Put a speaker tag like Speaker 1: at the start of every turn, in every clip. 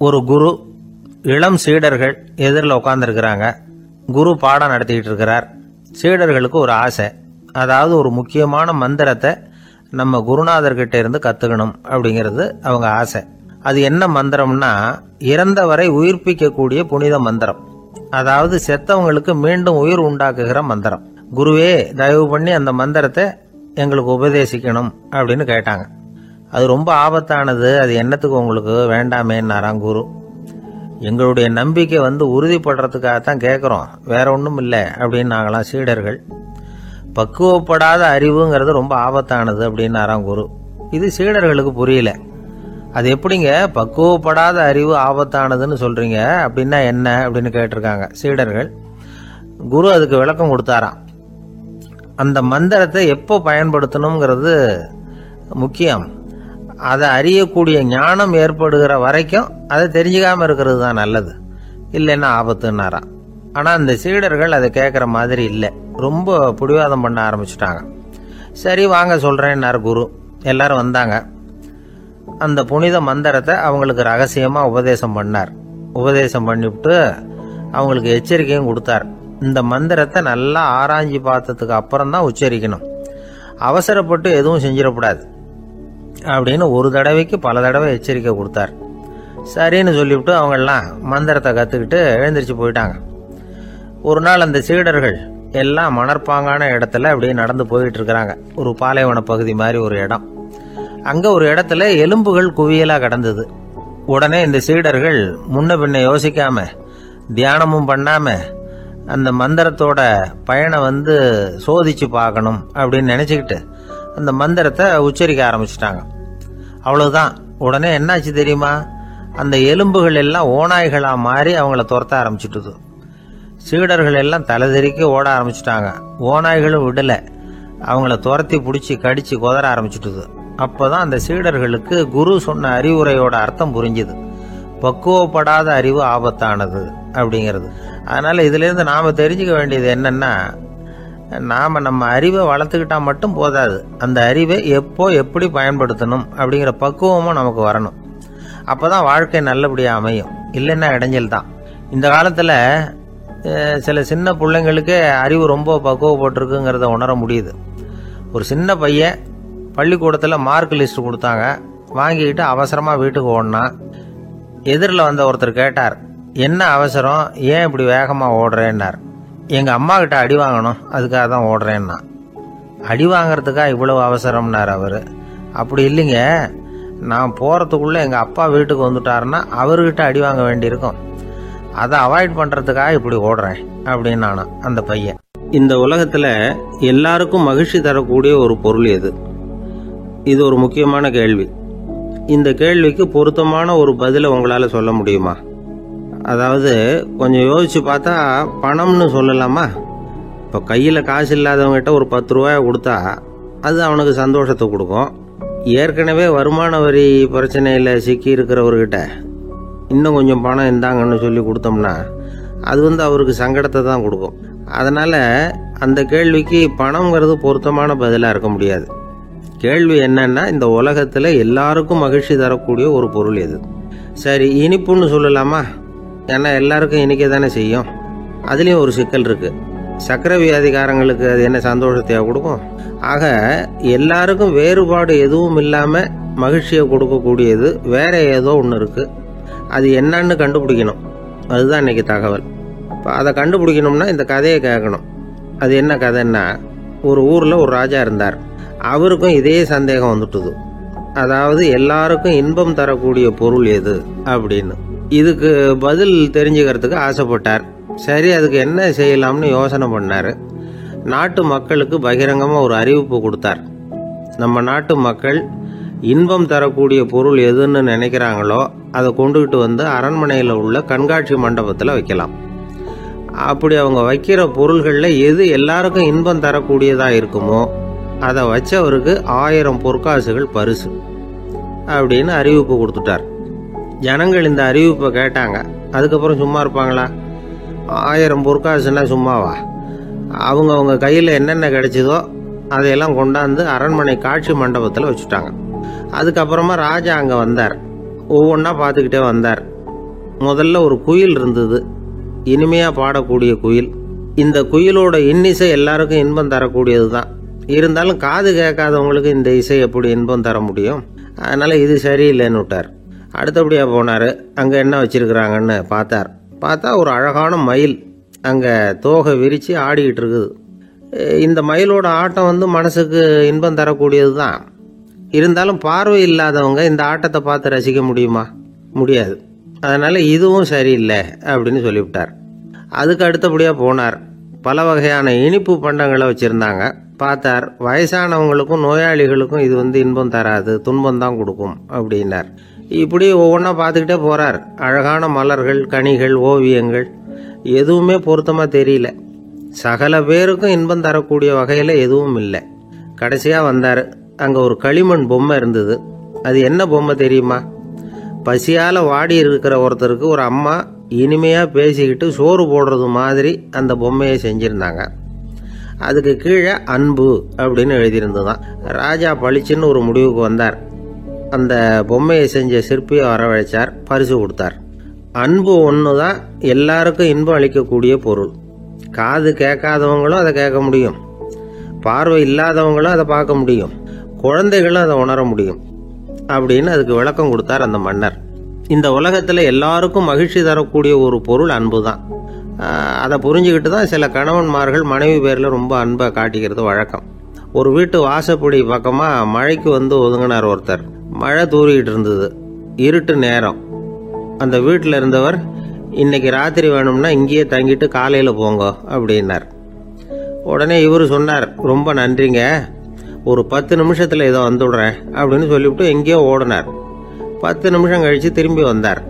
Speaker 1: ஒரு குரு, இளம் சீடர்கள் எதிரில் உட்காந்துருக்கிறாங்க. குரு பாடம் நடத்திக்கிட்டு இருக்கிறார். சீடர்களுக்கு ஒரு ஆசை, அதாவது ஒரு முக்கியமான மந்திரத்தை நம்ம குருநாதர்கிட்ட இருந்து கற்றுக்கணும் அப்படிங்கிறது அவங்க ஆசை. அது என்ன மந்திரம்னா, இறந்தவரை உயிர்ப்பிக்கக்கூடிய புனித மந்திரம், அதாவது செத்தவங்களுக்கு மீண்டும் உயிர் உண்டாக்குகிற மந்திரம். குருவே, தயவு பண்ணி அந்த மந்திரத்தை எங்களுக்கு உபதேசிக்கணும் அப்படின்னு கேட்டாங்க. அது ரொம்ப ஆபத்தானது, அது என்னத்துக்கு உங்களுக்கு வேண்டாமேன்னாராம் குரு. எங்களுடைய நம்பிக்கை உறுதிப்படுறதுக்காகத்தான் கேட்குறோம், வேற ஒன்றும் இல்லை அப்படின்னு நாங்களாம் சீடர்கள். பக்குவப்படாத அறிவுங்கிறது ரொம்ப ஆபத்தானது அப்படின்னாராம் குரு. இது சீடர்களுக்கு புரியல. அது எப்படிங்க பக்குவப்படாத அறிவு ஆபத்தானதுன்னு சொல்றீங்க, அப்படின்னா என்ன அப்படின்னு கேட்டிருக்காங்க சீடர்கள். குரு அதுக்கு விளக்கம் கொடுத்தாராம். அந்த மந்திரத்தை எப்போ பயன்படுத்தணுங்கிறது முக்கியம். அதை அறியக்கூடிய ஞானம் ஏற்படுகிற வரைக்கும் அதை தெரிஞ்சுக்காம இருக்கிறது தான் நல்லது, இல்லைன்னா ஆபத்துன்னாராம். ஆனால் அந்த சீடர்கள் அதை கேட்குற மாதிரி இல்லை, ரொம்ப பிடிவாதம் பண்ண ஆரம்பிச்சுட்டாங்க. சரி வாங்க சொல்கிறேன்னார் குரு. எல்லாரும் வந்தாங்க. அந்த புனித மந்திரத்தை அவங்களுக்கு ரகசியமாக உபதேசம் பண்ணார். உபதேசம் பண்ணிவிட்டு அவங்களுக்கு எச்சரிக்கையும் கொடுத்தார். இந்த மந்திரத்தை நல்லா ஆராய்ச்சி பார்த்ததுக்கு அப்புறம் தான் உச்சரிக்கணும், அவசரப்பட்டு எதுவும் செஞ்சிடக்கூடாது அப்படின்னு ஒரு தடவைக்கு பல தடவை எச்சரிக்கை கொடுத்தார். சரின்னு சொல்லிவிட்டு அவங்கெல்லாம் மந்திரத்தை கற்றுக்கிட்டு எழுந்திரிச்சு போயிட்டாங்க. ஒரு நாள் அந்த சீடர்கள் எல்லாம் மணற்பாங்கான இடத்துல அப்படியே நடந்து போயிட்டு இருக்கிறாங்க. ஒரு பாலைவன பகுதி மாதிரி ஒரு இடம். அங்கே ஒரு இடத்துல எலும்புகள் குவியலாக கிடந்தது. உடனே இந்த சீடர்கள் முன்ன பின்ன யோசிக்காம, தியானமும் பண்ணாம, அந்த மந்திரத்தோட பயனை சோதிச்சு பார்க்கணும் அப்படின்னு நினச்சிக்கிட்டு அந்த மந்திரத்தை உச்சரிக்க ஆரம்பிச்சிட்டாங்க. அவ்வளவுதான். உடனே என்னாச்சு தெரியுமா, அந்த எலும்புகள் எல்லாம் ஓநாய்களாக மாறி அவங்கள துரத்த ஆரம்பிச்சுட்டுது. சீடர்கள் எல்லாம் தலைதெறிக்க ஓட ஆரம்பிச்சிட்டாங்க. ஓநாய்களும் விடலை, அவங்கள துரத்தி பிடிச்சி கடிச்சு கொதற ஆரம்பிச்சுட்டுது. அப்போதான் அந்த சீடர்களுக்கு குரு சொன்ன அறிவுரையோட அர்த்தம் புரிஞ்சுது. பக்குவப்படாத அறிவு ஆபத்தானது அப்படிங்கிறது. அதனால இதிலிருந்து நாம தெரிஞ்சுக்க வேண்டியது என்னன்னா, நாம நம்ம அறிவை வளர்த்துக்கிட்டா மட்டும் போதாது, அந்த அறிவை எப்போ எப்படி பயன்படுத்தணும் அப்படிங்கிற பக்குவமும் நமக்கு வரணும். அப்போதான் வாழ்க்கை நல்லபடியாக அமையும், இல்லைன்னா இடைஞ்சல் தான். இந்த காலத்தில் சில சின்ன பிள்ளைங்களுக்கே அறிவு ரொம்ப பக்குவப்பட்டிருக்குங்கிறத உணர முடியுது. ஒரு சின்ன பையன் பள்ளிக்கூடத்தில் மார்க் லிஸ்ட் கொடுத்தாங்க, வாங்கிக்கிட்டு அவசரமாக வீட்டுக்கு ஓடினான். எதிரில் வந்த ஒருத்தர் கேட்டார், என்ன அவசரம், ஏன் இப்படி வேகமாக ஓடுறேன்னார். எங்கள் அம்மா கிட்ட அடி வாங்கணும், அதுக்காக தான் ஓடுறேன்னா. அடி வாங்கிறதுக்கா இவ்வளவு அவசரம்னார் அவர். அப்படி இல்லைங்க, நான் போகிறதுக்குள்ளே எங்கள் அப்பா வீட்டுக்கு வந்துட்டாருன்னா அவர்கிட்ட அடி வாங்க வேண்டியிருக்கும், அதை அவாய்ட் பண்ணுறதுக்காக இப்படி ஓடுறேன் அப்படின்னு நானும் அந்த பையன். இந்த உலகத்தில் எல்லாருக்கும் மகிழ்ச்சி தரக்கூடிய ஒரு பொருள் எது? இது ஒரு முக்கியமான கேள்வி. இந்த கேள்விக்கு பொருத்தமான ஒரு பதிலை உங்களால் சொல்ல முடியுமா? அதாவது கொஞ்சம் யோசிச்சு பார்த்தா பணம்னு சொல்லலாமா? இப்போ கையில் காசு இல்லாதவங்ககிட்ட ஒரு 10 ரூபாயை கொடுத்தா அது அவனுக்கு சந்தோஷத்தை கொடுக்கும். ஏற்கனவே வருமான வரி பிரச்சனையில் சிக்கி இருக்கிறவர்கிட்ட இன்னும் கொஞ்சம் பணம் இருந்தாங்கன்னு சொல்லி கொடுத்தோம்னா அது அவருக்கு சங்கடத்தை தான் கொடுக்கும். அதனால் அந்த கேள்விக்கு பணம்ங்கிறது பொருத்தமான பதிலாக இருக்க முடியாது. கேள்வி என்னன்னா, இந்த உலகத்தில் எல்லாருக்கும் மகிழ்ச்சி தரக்கூடிய ஒரு பொருள் எது? சரி, இனிப்புன்னு சொல்லலாமா? ஏன்னா எல்லாருக்கும் இனிக்க தானே செய்யும். அதுலேயும் ஒரு சிக்கல் இருக்கு. சர்க்கரை வியாதிகாரங்களுக்கு அது என்ன சந்தோஷத்தையா கொடுக்கும்? ஆக எல்லாருக்கும் வேறுபாடு எதுவும் இல்லாமல் மகிழ்ச்சியை கொடுக்கக்கூடியது வேற ஏதோ ஒன்று இருக்கு. அது என்னன்னு கண்டுபிடிக்கணும். அதுதான் இன்னைக்கு தகவல். இப்போ அதை கண்டுபிடிக்கணும்னா இந்த கதையை கேட்கணும். அது என்ன கதைன்னா, ஒரு ஊரில் ஒரு ராஜா இருந்தார். அவருக்கும் இதே சந்தேகம் வந்துட்டுது. அதாவது எல்லாருக்கும் இன்பம் தரக்கூடிய பொருள் எது அப்படின்னு. இதுக்கு பதில் தெரிஞ்சுக்கிறதுக்கு ஆசைப்பட்டார். சரி, அதுக்கு என்ன செய்யலாம்னு யோசனை பண்ணார். நாட்டு மக்களுக்கு பகிரங்கமாக ஒரு அறிவிப்பு கொடுத்தார். நம்ம நாட்டு மக்கள் இன்பம் தரக்கூடிய பொருள் எதுன்னு நினைக்கிறாங்களோ அதை கொண்டுகிட்டு அரண்மனையில் உள்ள கண்காட்சி மண்டபத்தில் வைக்கலாம். அப்படி அவங்க வைக்கிற பொருள்களில் எது எல்லாருக்கும் இன்பம் தரக்கூடியதாக இருக்குமோ அதை வச்சவருக்கு 1000 பொற்காசுகள் பரிசு அப்படின்னு அறிவிப்பு கொடுத்துட்டார். ஜனங்கள் இந்த அறிவிப்பை கேட்டாங்க. அதுக்கப்புறம் சும்மா இருப்பாங்களா? 1000 பொற்காசுன்னா சும்மாவா? அவங்க கையில் என்னென்ன கிடைச்சதோ அதையெல்லாம் கொண்டாந்து அரண்மனை காட்சி மண்டபத்தில் வச்சுட்டாங்க. அதுக்கப்புறமா ராஜா அங்கே வந்தார். ஒவ்வொன்றா பார்த்துக்கிட்டே வந்தார். முதல்ல ஒரு குயில் இருந்தது, இனிமையாக பாடக்கூடிய குயில். இந்த குயிலோட இன்னிசை எல்லாருக்கும் இன்பம் தரக்கூடியது தான். இருந்தாலும் காது கேட்காதவங்களுக்கு இந்த இசை எப்படி இன்பம் தர முடியும்? அதனால் இது சரியில்லைன்னு விட்டார். அடுத்தபடியாக போனார். அங்கே என்ன வச்சுருக்குறாங்கன்னு பார்த்தா ஒரு அழகான மயில் அங்கே தோகை விரித்து ஆடிக்கிட்டு இருக்குது. இந்த மயிலோட ஆட்டம் மனசுக்கு இன்பம் தரக்கூடியது தான். இருந்தாலும் பார்வை இல்லாதவங்க இந்த ஆட்டத்தை பார்த்து ரசிக்க முடியுமா? முடியாது. அதனால் இதுவும் சரியில்லை அப்படின்னு சொல்லிவிட்டார். அதுக்கு அடுத்தபடியாக போனார். பல வகையான இனிப்பு பண்டங்களை வச்சுருந்தாங்க. பார்த்தார், வயசானவங்களுக்கும் நோயாளிகளுக்கும் இது இன்பம் தராது, துன்பம் தான் கொடுக்கும் அப்படின்னார். இப்படி ஒவ்வொன்றா பார்த்துக்கிட்டே போகிறார். அழகான மலர்கள், கனிகள், ஓவியங்கள் எதுவுமே பொருத்தமாக தெரியல. சகல பேருக்கும் இன்பம் தரக்கூடிய வகையில் எதுவும் இல்லை. கடைசியாக வந்தார். அங்கே ஒரு களிமண் பொம்மை இருந்தது. அது என்ன பொம்மை தெரியுமா? பசியால் வாடி இருக்கிற ஒருத்தருக்கு ஒரு அம்மா இனிமையாக பேசிக்கிட்டு சோறு போடுறது மாதிரி அந்த பொம்மையை செஞ்சுருந்தாங்க. அதுக்கு கீழே அன்பு அப்படின்னு எழுதியிருந்ததுதான். ராஜா பளிச்சுன்னு ஒரு முடிவுக்கு வந்தார். அந்த பொம்மையை செஞ்ச சிற்பியை வரவழைச்சார், பரிசு கொடுத்தார். அன்பு ஒன்று தான் எல்லாருக்கும் இன்பம் அளிக்கக்கூடிய பொருள். காது கேட்காதவங்களும் அதை கேட்க முடியும், பார்வை இல்லாதவங்களும் அதை பார்க்க முடியும், குழந்தைகளும் அதை உணர முடியும் அப்படின்னு அதுக்கு விளக்கம் கொடுத்தார் அந்த மன்னர். இந்த உலகத்தில் எல்லாருக்கும் மகிழ்ச்சி தரக்கூடிய ஒரு பொருள் அன்பு தான். அதை புரிஞ்சுக்கிட்டு தான் சில கணவன்மார்கள் மனைவி பேரில் ரொம்ப அன்பை காட்டிக்கிறது வழக்கம். ஒரு வீட்டு வாசப்படி பக்கமாக மழைக்கு ஒதுங்கினார் ஒருத்தர். மழை தூரிக்கிட்டு இருந்தது, இருட்டு நேரம். அந்த வீட்டில் இருந்தவர், இன்னைக்கு ராத்திரி வேணும்னா இங்கேயே தங்கிட்டு காலையில் போங்க அப்படின்னார். உடனே இவர் சொன்னார், ரொம்ப நன்றிங்க, ஒரு 10 நிமிஷத்தில் இதை வந்துவிடுறேன் அப்படின்னு சொல்லிவிட்டு எங்கேயோ ஓடினார். 10 நிமிஷம் கழித்து திரும்பி வந்தார்.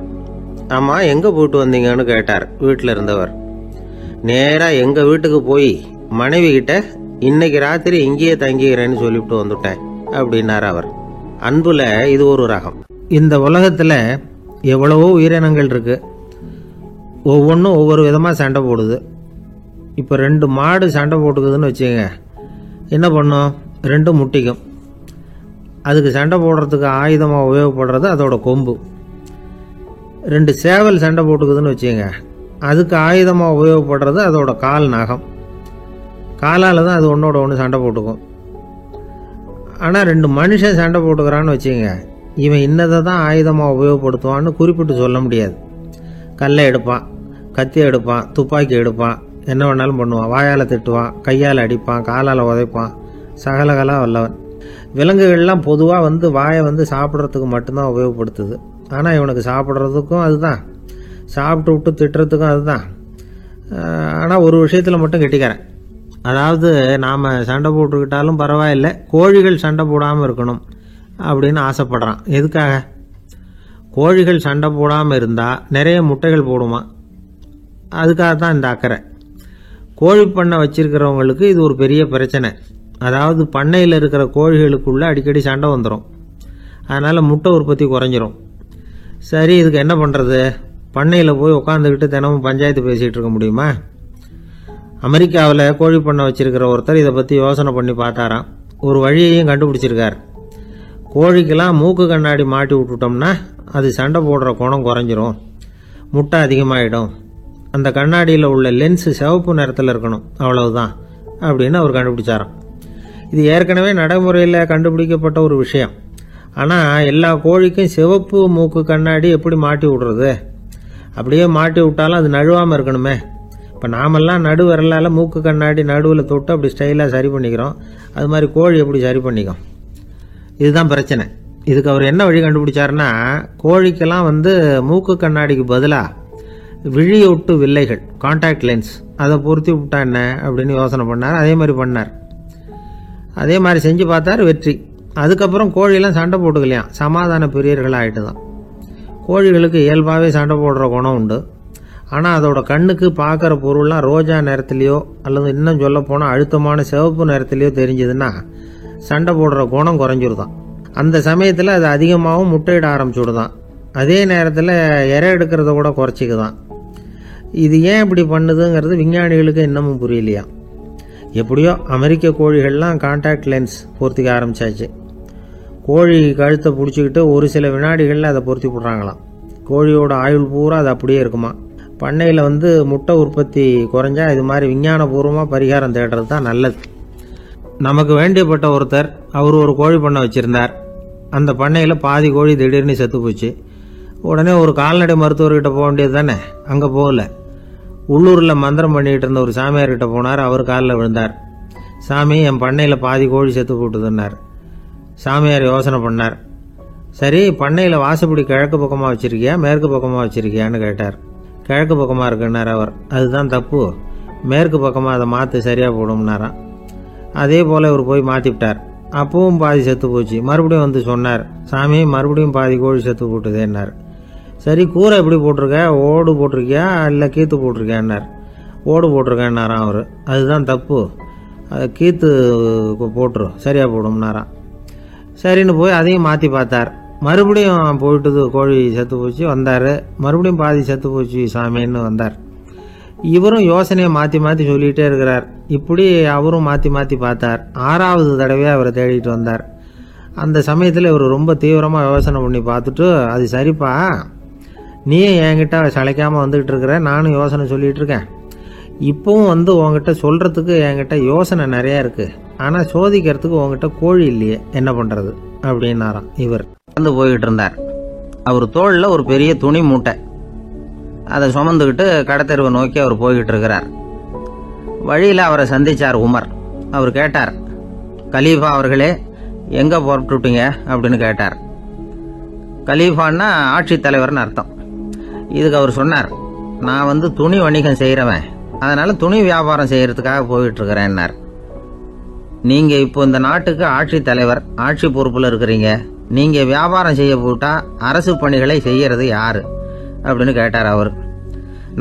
Speaker 1: ஆமாம், எங்கே போயிட்டு வந்தீங்கன்னு கேட்டார் வீட்டில் இருந்தவர். நேராக எங்கள் வீட்டுக்கு போய் மனைவி கிட்ட இன்னைக்கு ராத்திரி இங்கேயே தங்கிக்கிறேன்னு சொல்லிவிட்டு வந்துட்டேன் அப்படின்னார் அவர். அன்புல இது ஒரு ரகம். இந்த உலகத்தில் எவ்வளவோ உயிரினங்கள் இருக்கு, ஒவ்வொன்றும் ஒவ்வொரு விதமாக சண்டை போடுது. இப்போ 2 மாடு சண்டை போட்டுக்குதுன்னு வச்சுக்கோங்க, என்ன பண்ணும்? 2 முட்டிக்கும். அதுக்கு சண்டை போடுறதுக்கு ஆயுதமாக உபயோகப்படுறது அதோட கொம்பு. 2 சேவல் சண்டை போட்டுக்குதுன்னு வச்சுக்கோங்க, அதுக்கு ஆயுதமாக உபயோகப்படுறது அதோட கால் நகம். காலால் தான் அது ஒன்றோட ஒன்று சண்டை போட்டுக்கும். ஆனால் 2 மனுஷன் சண்டை போட்டுக்கிறான்னு வச்சுக்கோங்க, இவன் இன்னதை தான் ஆயுதமாக உபயோகப்படுத்துவான்னு குறிப்பிட்டு சொல்ல முடியாது. கல்லை எடுப்பான், கத்தி எடுப்பான், துப்பாக்கி எடுப்பான், என்ன வேணாலும் பண்ணுவான். வாயால் திட்டுவான், கையால் அடிப்பான், காலால் உதைப்பான், சகலகலா வல்லவன். விலங்குகள்லாம் பொதுவாக வாயை சாப்பிட்றதுக்கு மட்டும்தான் உபயோகப்படுத்துது. ஆனால் இவனுக்கு சாப்பிட்றதுக்கும் அதுதான், சாப்பிட்டு விட்டு திட்டுறதுக்கும் அதுதான். ஆனால் ஒரு விஷயத்தில் மட்டும் கெட்டிக்கிறேன். அதாவது நாம் சண்டை போட்டுக்கிட்டாலும் பரவாயில்லை, கோழிகள் சண்டை போடாமல் இருக்கணும் அப்படின்னு ஆசைப்படுறான். எதுக்காக? கோழிகள் சண்டை போடாமல் இருந்தால் நிறைய முட்டைகள் போடுமா, அதுக்காக தான் இந்த அக்கறை. கோழி பண்ணை வச்சிருக்கிறவங்களுக்கு இது ஒரு பெரிய பிரச்சனை. அதாவது பண்ணையில் இருக்கிற கோழிகளுக்குள்ளே அடிக்கடி சண்டை வந்துடும், அதனால் முட்டை உற்பத்தி குறைஞ்சிரும். சரி, இதுக்கு என்ன பண்ணுறது? பண்ணையில் போய் உட்காந்துக்கிட்டு தினமும் பஞ்சாயத்து பேசிகிட்டு இருக்க முடியுமா? அமெரிக்காவில் கோழி பண்ணை வச்சிருக்கிற ஒருத்தர் இதை பற்றி யோசனை பண்ணி பார்த்தாராம். ஒரு வழியையும் கண்டுபிடிச்சிருக்கார். கோழிக்கெல்லாம் மூக்கு கண்ணாடி மாட்டி விட்டுட்டோம்னா அது சண்டை போடுற குணம் குறைஞ்சிரும், முட்டை அதிகமாகிடும். அந்த கண்ணாடியில் உள்ள லென்ஸு சிவப்பு நிறத்தில் இருக்கணும், அவ்வளவுதான் அப்படின்னு அவர் கண்டுபிடிச்சாராம். இது ஏற்கனவே நடைமுறையில் கண்டுபிடிக்கப்பட்ட ஒரு விஷயம். ஆனால் எல்லா கோழிக்கும் சிவப்பு மூக்கு கண்ணாடி எப்படி மாட்டி விடுறது? அப்படியே மாட்டி விட்டாலும் அது நழுவாமல் இருக்கணுமே. இப்போ நாமெல்லாம் நடு விரலால் மூக்கு கண்ணாடி நடுவில் தொட்டு அப்படி ஸ்டைலாக சரி பண்ணிக்கிறோம், அது மாதிரி கோழி எப்படி சரி பண்ணிக்கும்? இதுதான் பிரச்சனை. இதுக்கு அவர் என்ன வழி கண்டுபிடிச்சாருன்னா, கோழிக்கெல்லாம் மூக்கு கண்ணாடிக்கு பதிலாக விழியொட்டு வில்லைகள், கான்டாக்ட் லென்ஸ், அதை பொருத்தி விட்டா என்ன அப்படின்னு யோசனை பண்ணார். அதே மாதிரி பண்ணார். அதே மாதிரி செஞ்சு பார்த்தார், வெற்றி. அதுக்கப்புறம் கோழியெல்லாம் சண்டை போட்டுக்கலையாம், சமாதான பிரியர்கள் ஆகிட்டு தான். கோழிகளுக்கு இயல்பாகவே சண்டை போடுற குணம் உண்டு. ஆனால் அதோட கண்ணுக்கு பார்க்குற பொருள்லாம் ரோஜா நிறத்துலையோ அல்லது இன்னும் சொல்ல போனால் அழுத்தமான சிவப்பு நிறத்துலையோ தெரிஞ்சதுன்னா சண்டை போடுற குணம் குறைஞ்சிருதான். அந்த சமயத்தில் அது அதிகமாகவும் முட்டையிட ஆரம்பிச்சுடுதான். அதே நேரத்தில் இறை எடுக்கிறத கூட குறைச்சிக்குதான். இது ஏன் இப்படி பண்ணுதுங்கிறது விஞ்ஞானிகளுக்கு இன்னமும் புரியலையா. எப்படியோ அமெரிக்க கோழிகள்லாம் கான்டாக்ட் லென்ஸ் பொருத்திக்க ஆரம்பிச்சாச்சு. கோழி கழுத்தை பிடிச்சிக்கிட்டு ஒரு சில வினாடிகளில் அதை பொருத்தி போடுறாங்களாம். கோழியோட ஆயுள் பூரா அது அப்படியே இருக்குமா. பண்ணையில் முட்டை உற்பத்தி குறைஞ்சா இது மாதிரி விஞ்ஞானபூர்வமாக பரிகாரம் தேடுறது தான் நல்லது. நமக்கு வேண்டியப்பட்ட ஒருத்தர் அவர் ஒரு கோழி பண்ணை வச்சுருந்தார். அந்த பண்ணையில் பாதி கோழி திடீர்னு செத்து போச்சு. உடனே ஒரு கால்நடை மருத்துவர்கிட்ட போக வேண்டியது தானே. அங்கே போகல, உள்ளூரில் மந்திரம் பண்ணிகிட்டு இருந்த ஒரு சாமியார்கிட்ட போனார். அவர் காலில் விழுந்தார். சாமி, என் பண்ணையில் பாதி கோழி செத்து போட்டுதுன்னார். சாமியார் யோசனை பண்ணார். சரி, பண்ணையில் வாசப்படி கிழக்கு பக்கமாக வச்சுருக்கியா மேற்கு பக்கமாக வச்சுருக்கியான்னு கேட்டார். கிழக்கு பக்கமாக இருக்குன்னார் அவர். அதுதான் தப்பு, மேற்கு பக்கமாக அதை மாற்று சரியாக போடும்னாராம். அதே போல் இவர் போய் மாற்றிவிட்டார். அப்பவும் பாதி செத்து போச்சு. மறுபடியும் சொன்னார், சாமி மறுபடியும் பாதி கோழி செத்து போட்டுதேன்னார். சரி, கூரை எப்படி போட்டிருக்க, ஓடு போட்டிருக்கியா இல்லை கீத்து போட்டிருக்கியான்னார். ஓடு போட்டிருக்கேன்னாராம் அவர். அதுதான் தப்பு, கீத்து போட்டுரும் சரியாக போடும்னாராம். சரின்னு போய் அதையும் மாற்றி பார்த்தார். மறுபடியும் போயிட்டுது, கோழி செத்து போச்சு. வந்தார், மறுபடியும் பாதி செத்து போச்சு சாமின்னு வந்தார். இவரும் யோசனையை மாற்றி மாற்றி சொல்லிகிட்டே இருக்கிறார். இப்படி அவரும் மாற்றி மாற்றி பார்த்தார். 6வது தடவையாக அவரை தேடிட்டு வந்தார். அந்த சமயத்தில் இவர் ரொம்ப தீவிரமாக யோசனை பண்ணி பார்த்துட்டு, அது சரிப்பா, நீயும் என்கிட்ட சளைக்காமல் வந்துக்கிட்டு இருக்கிற, நானும் யோசனை சொல்லிகிட்டு இருக்கேன். இப்போவும் உங்ககிட்ட சொல்கிறதுக்கு என்கிட்ட யோசனை நிறையா இருக்குது, ஆனால் சோதிக்கிறதுக்கு உங்ககிட்ட கோழி இல்லையே, என்ன பண்ணுறது அப்படின்னாராம். இவர் போய்கிட்டு இருந்தார். அவர் தோளில் ஒரு பெரிய துணி மூட்டை, அதை சுமந்துக்கிட்டு கடத்தெருவை நோக்கி அவர் போய்கிட்டு இருக்கிறார். வழியில் அவரை சந்திச்சார் உமர். அவர் கேட்டார், கலீஃபா அவர்களே, எங்கே புறப்பட்டுட்டீங்க அப்படின்னு கேட்டார். கலீஃபான்னா ஆட்சித்தலைவர்னு அர்த்தம். இதுக்கு அவர் சொன்னார், நான் துணி வணிகம் செய்கிறவன், அதனால துணி வியாபாரம் செய்யறதுக்காக போயிட்டு இருக்கிறேன்னார். நீங்க இப்போ இந்த நாட்டுக்கு ஆட்சி தலைவர், ஆட்சி பொறுப்புல இருக்கிறீங்க, நீங்க வியாபாரம் செய்ய போட்டா அரசு பணிகளை செய்யறது யாரு அப்படின்னு கேட்டார் அவர்.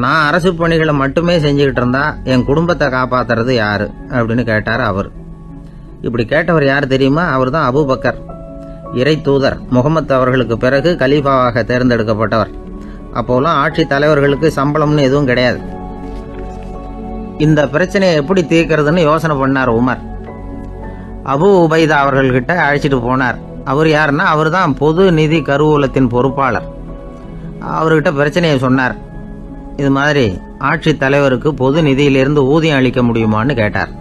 Speaker 1: நான் அரசு பணிகளை மட்டுமே செஞ்சுக்கிட்டு இருந்தா என் குடும்பத்தை காப்பாத்துறது யாரு அப்படின்னு கேட்டார் அவர். இப்படி கேட்டவர் யார் தெரியுமா? அவர் தான் அபூபக்கர், இறை தூதர் முகமது அவர்களுக்கு பிறகு கலீஃபாவாக தேர்ந்தெடுக்கப்பட்டவர். அப்போலாம் ஆட்சி தலைவர்களுக்கு சம்பளம்னு எதுவும் கிடையாது. இந்த பிரச்சனையை எப்படி தீர்க்கிறதுன்னு யோசனை பண்ணார் உமர். அபு உபைதா அவர்கள்கிட்ட அழைச்சிட்டு போனார். அவர் யாருன்னா, அவர் தான் பொது நிதி கருவூலத்தின் பொறுப்பாளர். அவர்கிட்ட பிரச்சனையை சொன்னார். இது மாதிரி ஆட்சி தலைவருக்கு பொது நிதியிலிருந்து ஊதியம் அளிக்க முடியுமான்னு கேட்டார்.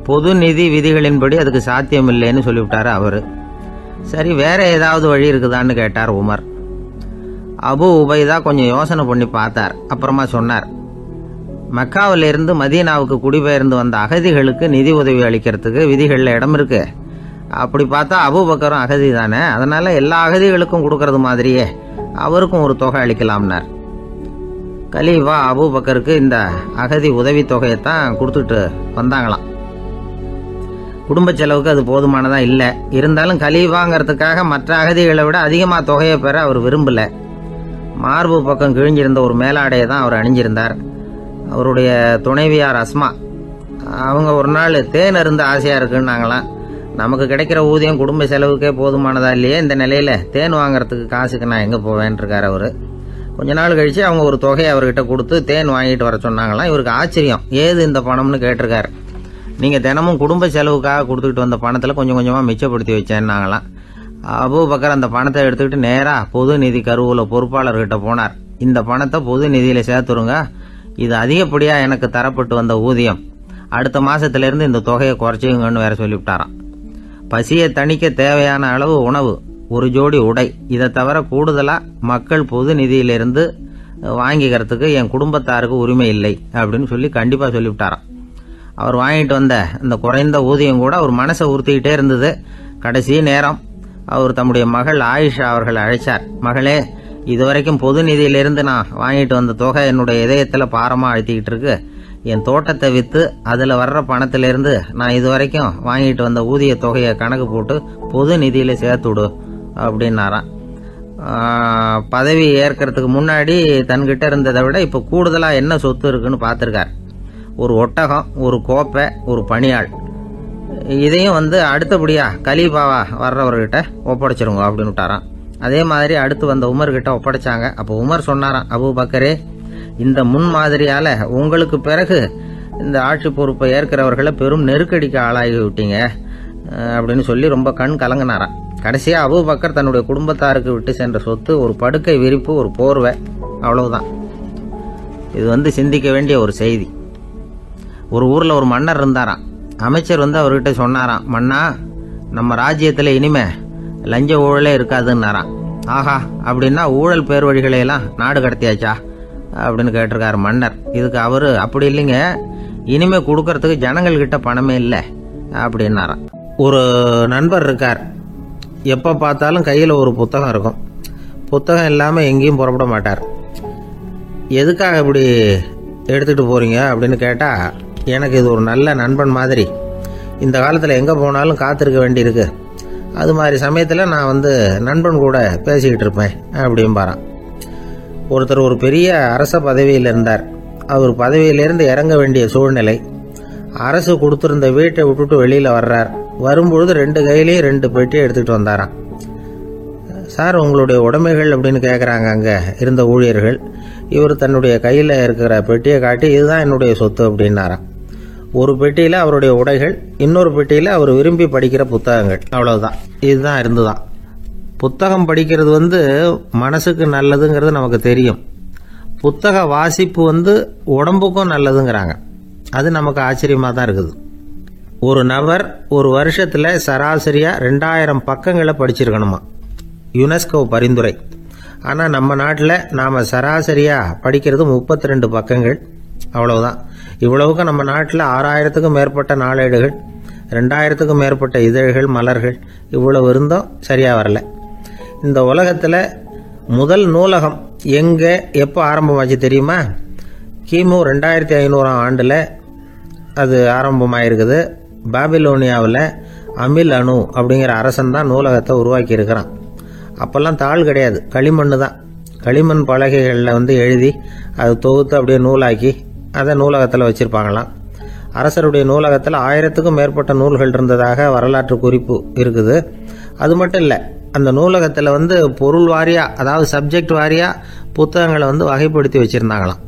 Speaker 1: பொது நிதி விதிகளின்படி அதுக்கு சாத்தியம் இல்லைன்னு சொல்லிவிட்டாரு அவரு. சரி, வேற ஏதாவது வழி இருக்குதான்னு கேட்டார் உமர். அபு உபைதா கொஞ்சம் யோசனை பண்ணி பார்த்தார். அப்புறமா சொன்னார், மக்காவிலிருந்து மதீனாவுக்கு குடிபெயர்ந்து வந்த அகதிகளுக்கு நிதி உதவி அளிக்கிறதுக்கு விதிகளில் இடம் இருக்கு. அப்படி பார்த்தா அபூபக்கரும் அகதி தானே, அதனால எல்லா அகதிகளுக்கும் கொடுக்கறது மாதிரியே அவருக்கும் ஒரு தொகை அளிக்கலாம்னார். கலீஃபா அபூபக்கருக்கு இந்த அகதி உதவி தொகையைத்தான் கொடுத்துட்டு வந்தாங்களாம். குடும்ப செலவுக்கு அது போதுமானதா இல்லை. இருந்தாலும் கலீஃபாங்கிறதுக்காக மற்ற அகதிகளை விட அதிகமாக தொகையை பெற அவர் விரும்பல. மார்பு பக்கம் கிழிஞ்சிருந்த ஒரு மேலாடையை தான் அவர் அணிஞ்சிருந்தார். அவருடைய துணைவியார் அஸ்மா, அவங்க ஒரு நாள் தேன் அருந்த ஆசையாக இருக்குன்னாங்களாம். நமக்கு கிடைக்கிற ஊதியம் குடும்ப செலவுக்கே போதுமானதா இல்லையே, இந்த நிலையில் தேன் வாங்குறதுக்கு காசுக்கு நான் எங்கே போவேன் இருக்கார் அவர். கொஞ்ச நாள் கழித்து அவங்க ஒரு தொகையை அவர்கிட்ட கொடுத்து தேன் வாங்கிட்டு வர சொன்னாங்களாம். இவருக்கு ஆச்சரியம், ஏது இந்த பணம்னு கேட்டிருக்காரு. நீங்கள் தினமும் குடும்ப செலவுக்காக கொடுத்துக்கிட்டு வந்த பணத்தில் கொஞ்சம் கொஞ்சமாக மிச்சப்படுத்தி வச்சேன்னாங்களாம். அபூபக்கர் அந்த பணத்தை எடுத்துக்கிட்டு நேராக பொது நிதி கருவூல பொறுப்பாளர்கிட்ட போனார். இந்த பணத்தை பொது நிதியில் சேர்த்துருங்க, இது அதிகப்படியாக எனக்கு தரப்பட்டு வந்த ஊதியம், அடுத்த மாசத்திலிருந்து இந்த தொகையை குறைச்சிங்கன்னு வேற சொல்லிவிட்டாராம். பசியை தணிக்க தேவையான அளவு உணவு, ஒரு ஜோடி உடை, இதை தவிர கூடுதலாக மக்கள் பொது நிதியிலிருந்து வாங்கிக்கிறதுக்கு என் குடும்பத்தாருக்கு உரிமை இல்லை அப்படின்னு சொல்லி கண்டிப்பாக சொல்லிவிட்டாராம். அவர் வாங்கிட்டு வந்த அந்த குறைந்த ஊதியம் கூட அவர் மனசை உறுத்திக்கிட்டே இருந்தது. கடைசி நேரம் அவர் தம்முடைய மகள் ஆயிஷா அவர்களை அழைச்சார். மகளே, இதுவரைக்கும் பொது நிதியிலிருந்து நான் வாங்கிட்டு வந்த தொகை என்னுடைய இதயத்தில் பாரமாக அழுத்திக்கிட்டு இருக்கு. என் தோட்டத்தை விற்று அதில் வர்ற பணத்திலிருந்து நான் இதுவரைக்கும் வாங்கிட்டு வந்த ஊதிய தொகையை கணக்கு போட்டு பொது நிதியில் சேர்த்து விடு அப்படின்னாராம். பதவி ஏற்கிறதுக்கு முன்னாடி தன்கிட்ட இருந்ததை விட இப்போ கூடுதலாக என்ன சொத்து இருக்குன்னு பார்த்துருக்கார். ஒரு ஒட்டகம், ஒரு கோப்பை, ஒரு பணியாள். இதையும் அடுத்தபடியாக கலீஃபாவா வர்றவர்கிட்ட ஒப்படைச்சிருங்க அப்படின்னு விட்டாராம். அதே மாதிரி அடுத்து வந்த உமர்கிட்ட ஒப்படைச்சாங்க. அப்போ உமர் சொன்னாராம், அபூபக்கரே, இந்த முன்மாதிரியால உங்களுக்கு பிறகு இந்த ஆட்சி பொறுப்பை ஏற்கிறவர்களை பெரும் நெருக்கடிக்கு ஆளாகி விட்டீங்க அப்படின்னு சொல்லி ரொம்ப கண் கலங்கினாராம். கடைசியாக அபூபக்கர் தன்னுடைய குடும்பத்தாருக்கு விட்டு சென்ற சொத்து ஒரு படுக்கை விரிப்பு, ஒரு போர்வை, அவ்வளவுதான். இது சிந்திக்க வேண்டிய ஒரு செய்தி. ஒரு ஊரில் ஒரு மன்னர் இருந்தாராம். அமைச்சர் அவர்கிட்ட சொன்னாராம், மன்னா, நம்ம ராஜ்யத்தில் இனிமே லஞ்ச ஊழலே இருக்காதுன்னாராம். ஆஹா, அப்படின்னா ஊழல் பேர் வழிகளையெல்லாம் நாடு கடத்தியாச்சா அப்படின்னு கேட்டிருக்காரு மன்னர். இதுக்கு அவரு, அப்படி இல்லைங்க, இனிமே கொடுக்கறதுக்கு ஜனங்கள்கிட்ட பணமே இல்லை அப்படின்னாராம். ஒரு நண்பர் இருக்கார். எப்போ பார்த்தாலும் கையில் ஒரு புத்தகம் இருக்கும். புத்தகம் இல்லாமல் எங்கேயும் புறப்பட மாட்டார். எதுக்காக இப்படி எடுத்துகிட்டு போகிறீங்க அப்படின்னு கேட்டால், எனக்கு இது ஒரு நல்ல நண்பன் மாதிரி. இந்த காலத்தில் எங்கே போனாலும் காத்திருக்க வேண்டியிருக்கு. அது மாதிரி சமயத்தில் நான் நண்பன் கூட பேசிக்கிட்டு இருப்பேன் அப்படிம்பாரான். ஒருத்தர் ஒரு பெரிய அரச பதவியில் இருந்தார். அவர் பதவியிலிருந்து இறங்க வேண்டிய சூழ்நிலை. அரசு கொடுத்துருந்த வீட்டை விட்டுட்டு வெளியில் வர்றார். வரும்பொழுது 2 கையிலையும் 2 பெட்டியை எடுத்துகிட்டு வந்தாராம். சார், உங்களுடைய உடைமைகள் அப்படின்னு கேட்குறாங்க அங்கே இருந்த ஊழியர்கள். இவர் தன்னுடைய கையில் இருக்கிற பெட்டியை காட்டி, இதுதான் என்னுடைய சொத்து அப்படின்னாராம். ஒரு பெட்டியில் அவருடைய உடைகள், இன்னொரு பெட்டியில் அவர் விரும்பி படிக்கிற புத்தகங்கள், அவ்வளவுதான். இதுதான் இருந்துதான். புத்தகம் படிக்கிறது மனசுக்கு நல்லதுங்கிறது நமக்கு தெரியும். புத்தக வாசிப்பு உடம்புக்கும் நல்லதுங்கிறாங்க. அது நமக்கு ஆச்சரியமாக தான் இருக்குது. ஒரு நபர் ஒரு வருஷத்தில் சராசரியாக 2000 பக்கங்களை படிச்சிருக்கணுமா, யுனெஸ்கோ பரிந்துரை. ஆனால் நம்ம நாட்டில் நாம் சராசரியாக படிக்கிறது 32 பக்கங்கள், அவ்வளவுதான். இவ்வளவுக்கு நம்ம நாட்டில் 6000த்துக்கும் மேற்பட்ட நாளேடுகள், 2000த்துக்கும் மேற்பட்ட இதழ்கள், மலர்கள், இவ்வளவு இருந்தும் சரியாக வரல. இந்த உலகத்தில் முதல் நூலகம் எங்கே எப்போ ஆரம்பமாச்சு தெரியுமா? கிமு 2500ஆம் ஆண்டில் அது ஆரம்பமாயிருக்குது. பாபிலோனியாவில் அமில் அணு அப்படிங்கிற அரசன் தான் நூலகத்தை உருவாக்கி இருக்கிறான். அப்போல்லாம் தாள் கிடையாது, களிமண் தான். களிமண் பலகைகளில் எழுதி அது தொகுத்து அப்படியே நூலாக்கி அதை நூலகத்தில் வச்சுருப்பாங்களாம். அரசருடைய நூலகத்தில் 1000த்துக்கும் மேற்பட்ட நூல்கள் இருந்ததாக வரலாற்று குறிப்பு இருக்குது. அது மட்டும் இல்லை, அந்த நூலகத்தில் பொருள் வாரியாக, அதாவது சப்ஜெக்ட் வாரியாக புத்தகங்களை வகைப்படுத்தி வச்சுருந்தாங்களாம்.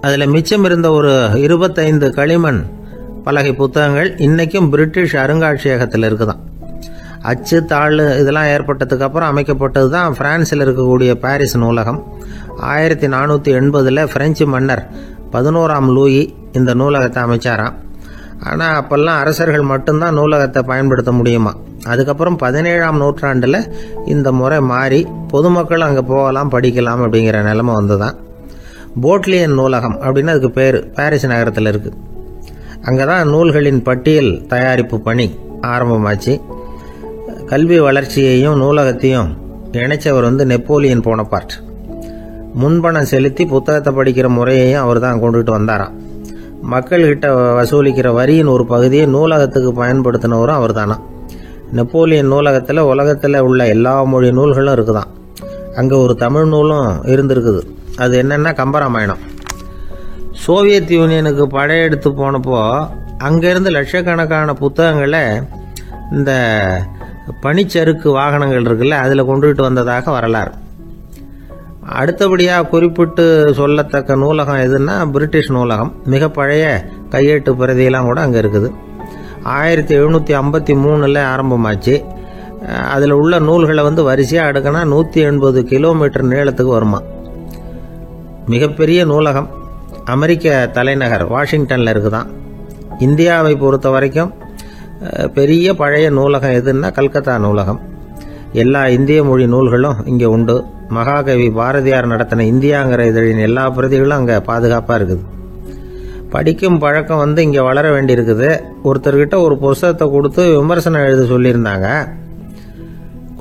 Speaker 1: அதில் மிச்சம் இருந்த ஒரு 25 களிமண் பலகை புத்தகங்கள் இன்றைக்கும் பிரிட்டிஷ் அருங்காட்சியகத்தில் இருக்குதான். அச்சு, தாள் இதெல்லாம் ஏற்பட்டதுக்கு அப்புறம் அமைக்கப்பட்டது தான் பிரான்சில் இருக்கக்கூடிய பாரிஸ் நூலகம். 1480 பிரெஞ்சு மன்னர் 11ஆம் லூயி இந்த நூலகத்தை அமைச்சாராம். ஆனால் அப்போல்லாம் அரசர்கள் மட்டும்தான் நூலகத்தை பயன்படுத்த முடியுமா. அதுக்கப்புறம் 17ஆம் நூற்றாண்டில் இந்த முறை மாறி பொதுமக்கள் அங்கே போகலாம், படிக்கலாம் அப்படிங்கிற நிலைமை வந்துதான். போட்லியன் நூலகம் அப்படின்னு அதுக்கு பேர், பாரிஸ் நகரத்தில் இருக்குது. அங்கே தான் நூல்களின் பட்டியல் தயாரிப்பு பணி ஆரம்பமாச்சு. கல்வி வளர்ச்சியையும் நூலகத்தையும் இணைச்சவர் நெப்போலியன் போனபார்ட். முன்பணம் செலுத்தி புத்தகத்தை படிக்கிற முறையையும் அவர் தான் கொண்டுகிட்டு வந்தாராம். மக்கள்கிட்ட வசூலிக்கிற வரியின் ஒரு பகுதியை நூலகத்துக்கு பயன்படுத்தினவரும் அவர் தானா. நெப்போலியன் நூலகத்தில் உலகத்தில் உள்ள எல்லா மொழி நூல்களும் இருக்குதான். அங்கே ஒரு தமிழ் நூலும் இருந்திருக்குது. அது என்னென்னா கம்பராமாயணம். சோவியத் யூனியனுக்கு படையெடுத்து போனப்போ அங்கேருந்து லட்சக்கணக்கான புத்தகங்களை இந்த பனிச்சறுக்கு வாகனங்கள் இருக்குல்ல, அதில் கொண்டுகிட்டு வந்ததாக வரலாறு. அடுத்தபடியாக குறிப்பிட்டு சொல்லத்தக்க நூலகம் எதுன்னா பிரிட்டிஷ் நூலகம். மிக பழைய கையெழுத்து பிரதியெல்லாம் கூட அங்கே இருக்குது. 1753 ஆரம்பமாச்சு. அதில் உள்ள நூல்களை வரிசையாக அடுக்கினா 180 கிலோமீட்டர் நீளத்துக்கு வருமா. மிகப்பெரிய நூலகம் அமெரிக்க தலைநகர் வாஷிங்டனில் இருக்குதான். இந்தியாவை பொறுத்த வரைக்கும் பெரிய பழைய நூலகம் எதுன்னா கல்கத்தா நூலகம். எல்லா இந்திய மொழி நூல்களும் இங்கே உண்டு. மகாகவி பாரதியார் நடத்தின இந்தியாங்கிற இதழின் எல்லா பிரதிகளும் அங்கே பாதுகாப்பாக இருக்குது. படிக்கும் பழக்கம் இங்கே வளர வேண்டியிருக்குது. ஒருத்தர்கிட்ட ஒரு புஸ்தகத்தை கொடுத்து விமர்சனம் எழுத சொல்லியிருந்தாங்க.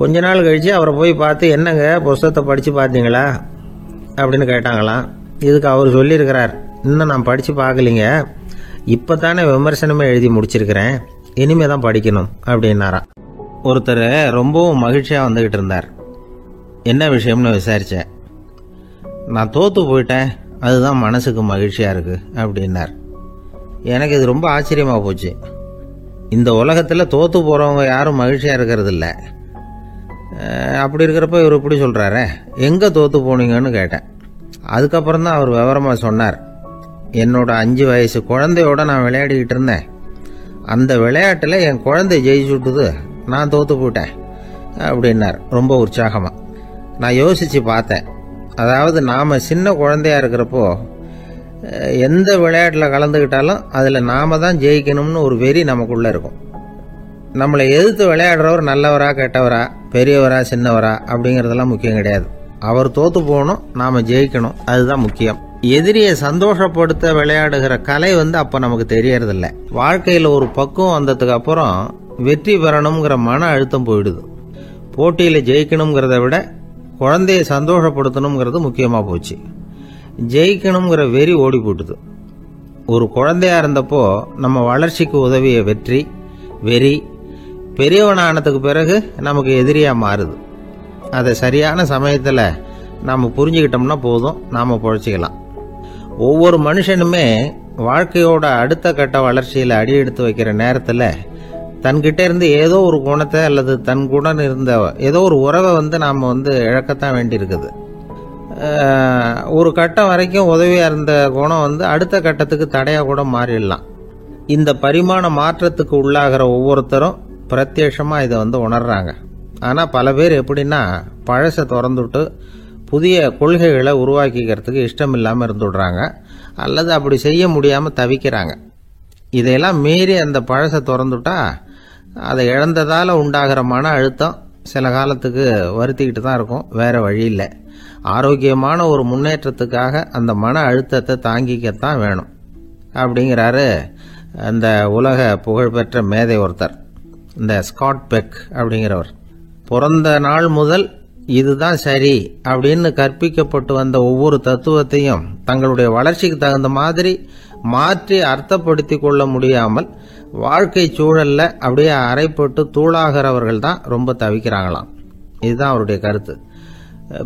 Speaker 1: கொஞ்ச நாள் கழித்து அவரை போய் பார்த்து, என்னங்க புஸ்தகத்தை படித்து பார்த்தீங்களா அப்படின்னு கேட்டாங்களாம். இதுக்கு அவர் சொல்லியிருக்கிறார், இன்னும் நான் படித்து பார்க்கலிங்க, இப்போ தானே விமர்சனமே எழுதி முடிச்சிருக்கிறேன், இனிமே தான் படிக்கணும் அப்படின்னாராம். ஒருத்தர் ரொம்பவும் மகிழ்ச்சியாக வந்துக்கிட்டு இருந்தார். என்ன விஷயம்னு விசாரித்தேன். நான் தோற்று போயிட்டேன், அதுதான் மனசுக்கு மகிழ்ச்சியாக இருக்குது அப்படின்னார். எனக்கு இது ரொம்ப ஆச்சரியமாக போச்சு. இந்த உலகத்தில் தோற்று போகிறவங்க யாரும் மகிழ்ச்சியாக இருக்கிறது இல்லை. அப்படி இருக்கிறப்ப இவர் இப்படி சொல்கிறாரே, எங்கே தோற்று போனீங்கன்னு கேட்டேன். அதுக்கப்புறம் தான் அவர் விவரமாக சொன்னார். என்னோட 5 வயசு குழந்தையோட நான் விளையாடிக்கிட்டு இருந்தேன். அந்த விளையாட்டில் என் குழந்தை ஜெயிச்சு விட்டுது, நான் தோற்று போயிட்டேன். அப்படின்னார் ரொம்ப உற்சாகமாக. நான் யோசித்து பார்த்தேன். அதாவது நாம் சின்ன குழந்தையா இருக்கிறப்போ எந்த விளையாட்டில் கலந்துக்கிட்டாலும் அதில் நாம் தான் ஜெயிக்கணும்னு ஒரு வெறி நமக்குள்ளே இருக்கும். நம்மளை எதிர்த்து விளையாடுறவர் நல்லவரா கெட்டவரா, பெரியவரா சின்னவரா அப்படிங்கிறதெல்லாம் முக்கியம் கிடையாது. அவர் தோற்று போகணும், நாம் ஜெயிக்கணும், அதுதான் முக்கியம். எதிரியை சந்தோஷப்படுத்த விளையாடுகிற கலை அப்போ நமக்கு தெரியறதில்ல. வாழ்க்கையில் ஒரு பக்குவம் வந்ததுக்கு அப்புறம் வெற்றி பெறணுங்கிற மன அழுத்தம் போயிடுது. போட்டியில் ஜெயிக்கணுங்கிறத விட குழந்தைய சந்தோஷப்படுத்தணுங்கிறது முக்கியமாக போச்சு. ஜெயிக்கணுங்கிற வெறி ஓடி போட்டுது. ஒரு குழந்தையா இருந்தப்போ நம்ம வளர்ச்சிக்கு உதவிய வெறி பெரியவனானதுக்கு பிறகு நமக்கு எதிரியாக மாறுது. அதை சரியான சமயத்தில் நாம் புரிஞ்சுக்கிட்டோம்னா போதும், நாம் பொழைச்சிக்கலாம். ஒவ்வொரு மனுஷனுமே வாழ்க்கையோட அடுத்த கட்ட வளர்ச்சியில் அடி எடுத்து வைக்கிற நேரத்தில் தன்கிட்ட இருந்து ஏதோ ஒரு குணத்தை அல்லது தன் குணம் இருந்த ஏதோ ஒரு உறவை நாம் இழக்கத்தான் வேண்டியிருக்குது. ஒரு கட்டம் வரைக்கும் உதவியாக இருந்த குணம் அடுத்த கட்டத்துக்கு தடையாக கூட மாறிடலாம். இந்த பரிமாண மாற்றத்துக்கு உள்ளாகிற ஒவ்வொருத்தரும் பிரத்யட்சமாக இதை உணர்றாங்க. ஆனால் பல பேர் எப்படின்னா பழசை திறந்துட்டு புதிய கொள்கைகளை உருவாக்கிக்கிறதுக்கு இஷ்டம் இல்லாமல் இருந்துடுறாங்க, அல்லது அப்படி செய்ய முடியாமல் தவிக்கிறாங்க. இதையெல்லாம் மீறி அந்த பழசை திறந்துட்டா அதை இழந்ததால் உண்டாகிற மன அழுத்தம் சில காலத்துக்கு வருத்திக்கிட்டு தான் இருக்கும், வேறு வழி இல்லை. ஆரோக்கியமான ஒரு முன்னேற்றத்துக்காக அந்த மன அழுத்தத்தை தாங்கிக்கத்தான் வேணும் அப்படிங்கிறாரு அந்த உலக புகழ்பெற்ற மேதை ஒருத்தர், இந்த ஸ்காட் பெக் அப்படிங்கிறவர். பிறந்த நாள் முதல் இதுதான் சரி அப்படின்னு கற்பிக்கப்பட்டு வந்த ஒவ்வொரு தத்துவத்தையும் தங்களுடைய வளர்ச்சிக்கு தகுந்த மாதிரி மாற்றி அர்த்தப்படுத்தி கொள்ள முடியாமல் வாழ்க்கை சூழல்ல அப்படியே அரைப்பட்டு தூளாகிறவர்கள் தான் ரொம்ப தவிக்கிறாங்களாம். இதுதான் அவருடைய கருத்து.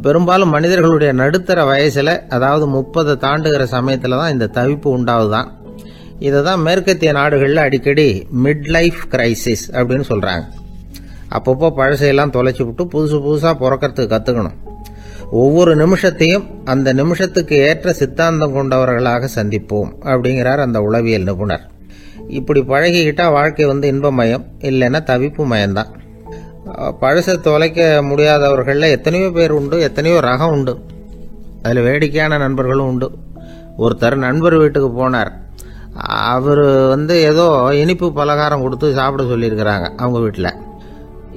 Speaker 1: பெரும்பாலும் மனிதர்களுடைய நடுத்தர வயசுல, அதாவது 30 தாண்டுகிற சமயத்துல தான் இந்த தவிப்பு உண்டாவதுதான். இதை தான் மேற்கத்திய நாடுகளில் அடிக்கடி மிட் லைஃப் கிரைசிஸ் அப்படின்னு சொல்றாங்க. அப்பப்போ பழசையெல்லாம் தொலைச்சி விட்டு புதுசாக பிறக்கிறதுக்கு கற்றுக்கணும். ஒவ்வொரு நிமிஷத்தையும் அந்த நிமிஷத்துக்கு ஏற்ற சித்தாந்தம் கொண்டவர்களாக சந்திப்போம் அப்படிங்கிறார் அந்த உளவியல் நிபுணர். இப்படி பழகிக்கிட்டா வாழ்க்கை இன்பமயம், இல்லைன்னா தவிப்பு மயம்தான். பழசை தொலைக்க முடியாதவர்களில் எத்தனையோ பேர் உண்டு, எத்தனையோ ரகம் உண்டு. அதில் வேடிக்கையான நண்பர்களும் உண்டு. ஒருத்தர் நண்பர் வீட்டுக்கு போனார். அவர் ஏதோ இனிப்பு பலகாரம் கொடுத்து சாப்பிட சொல்லியிருக்கிறாங்க அவங்க வீட்டில்.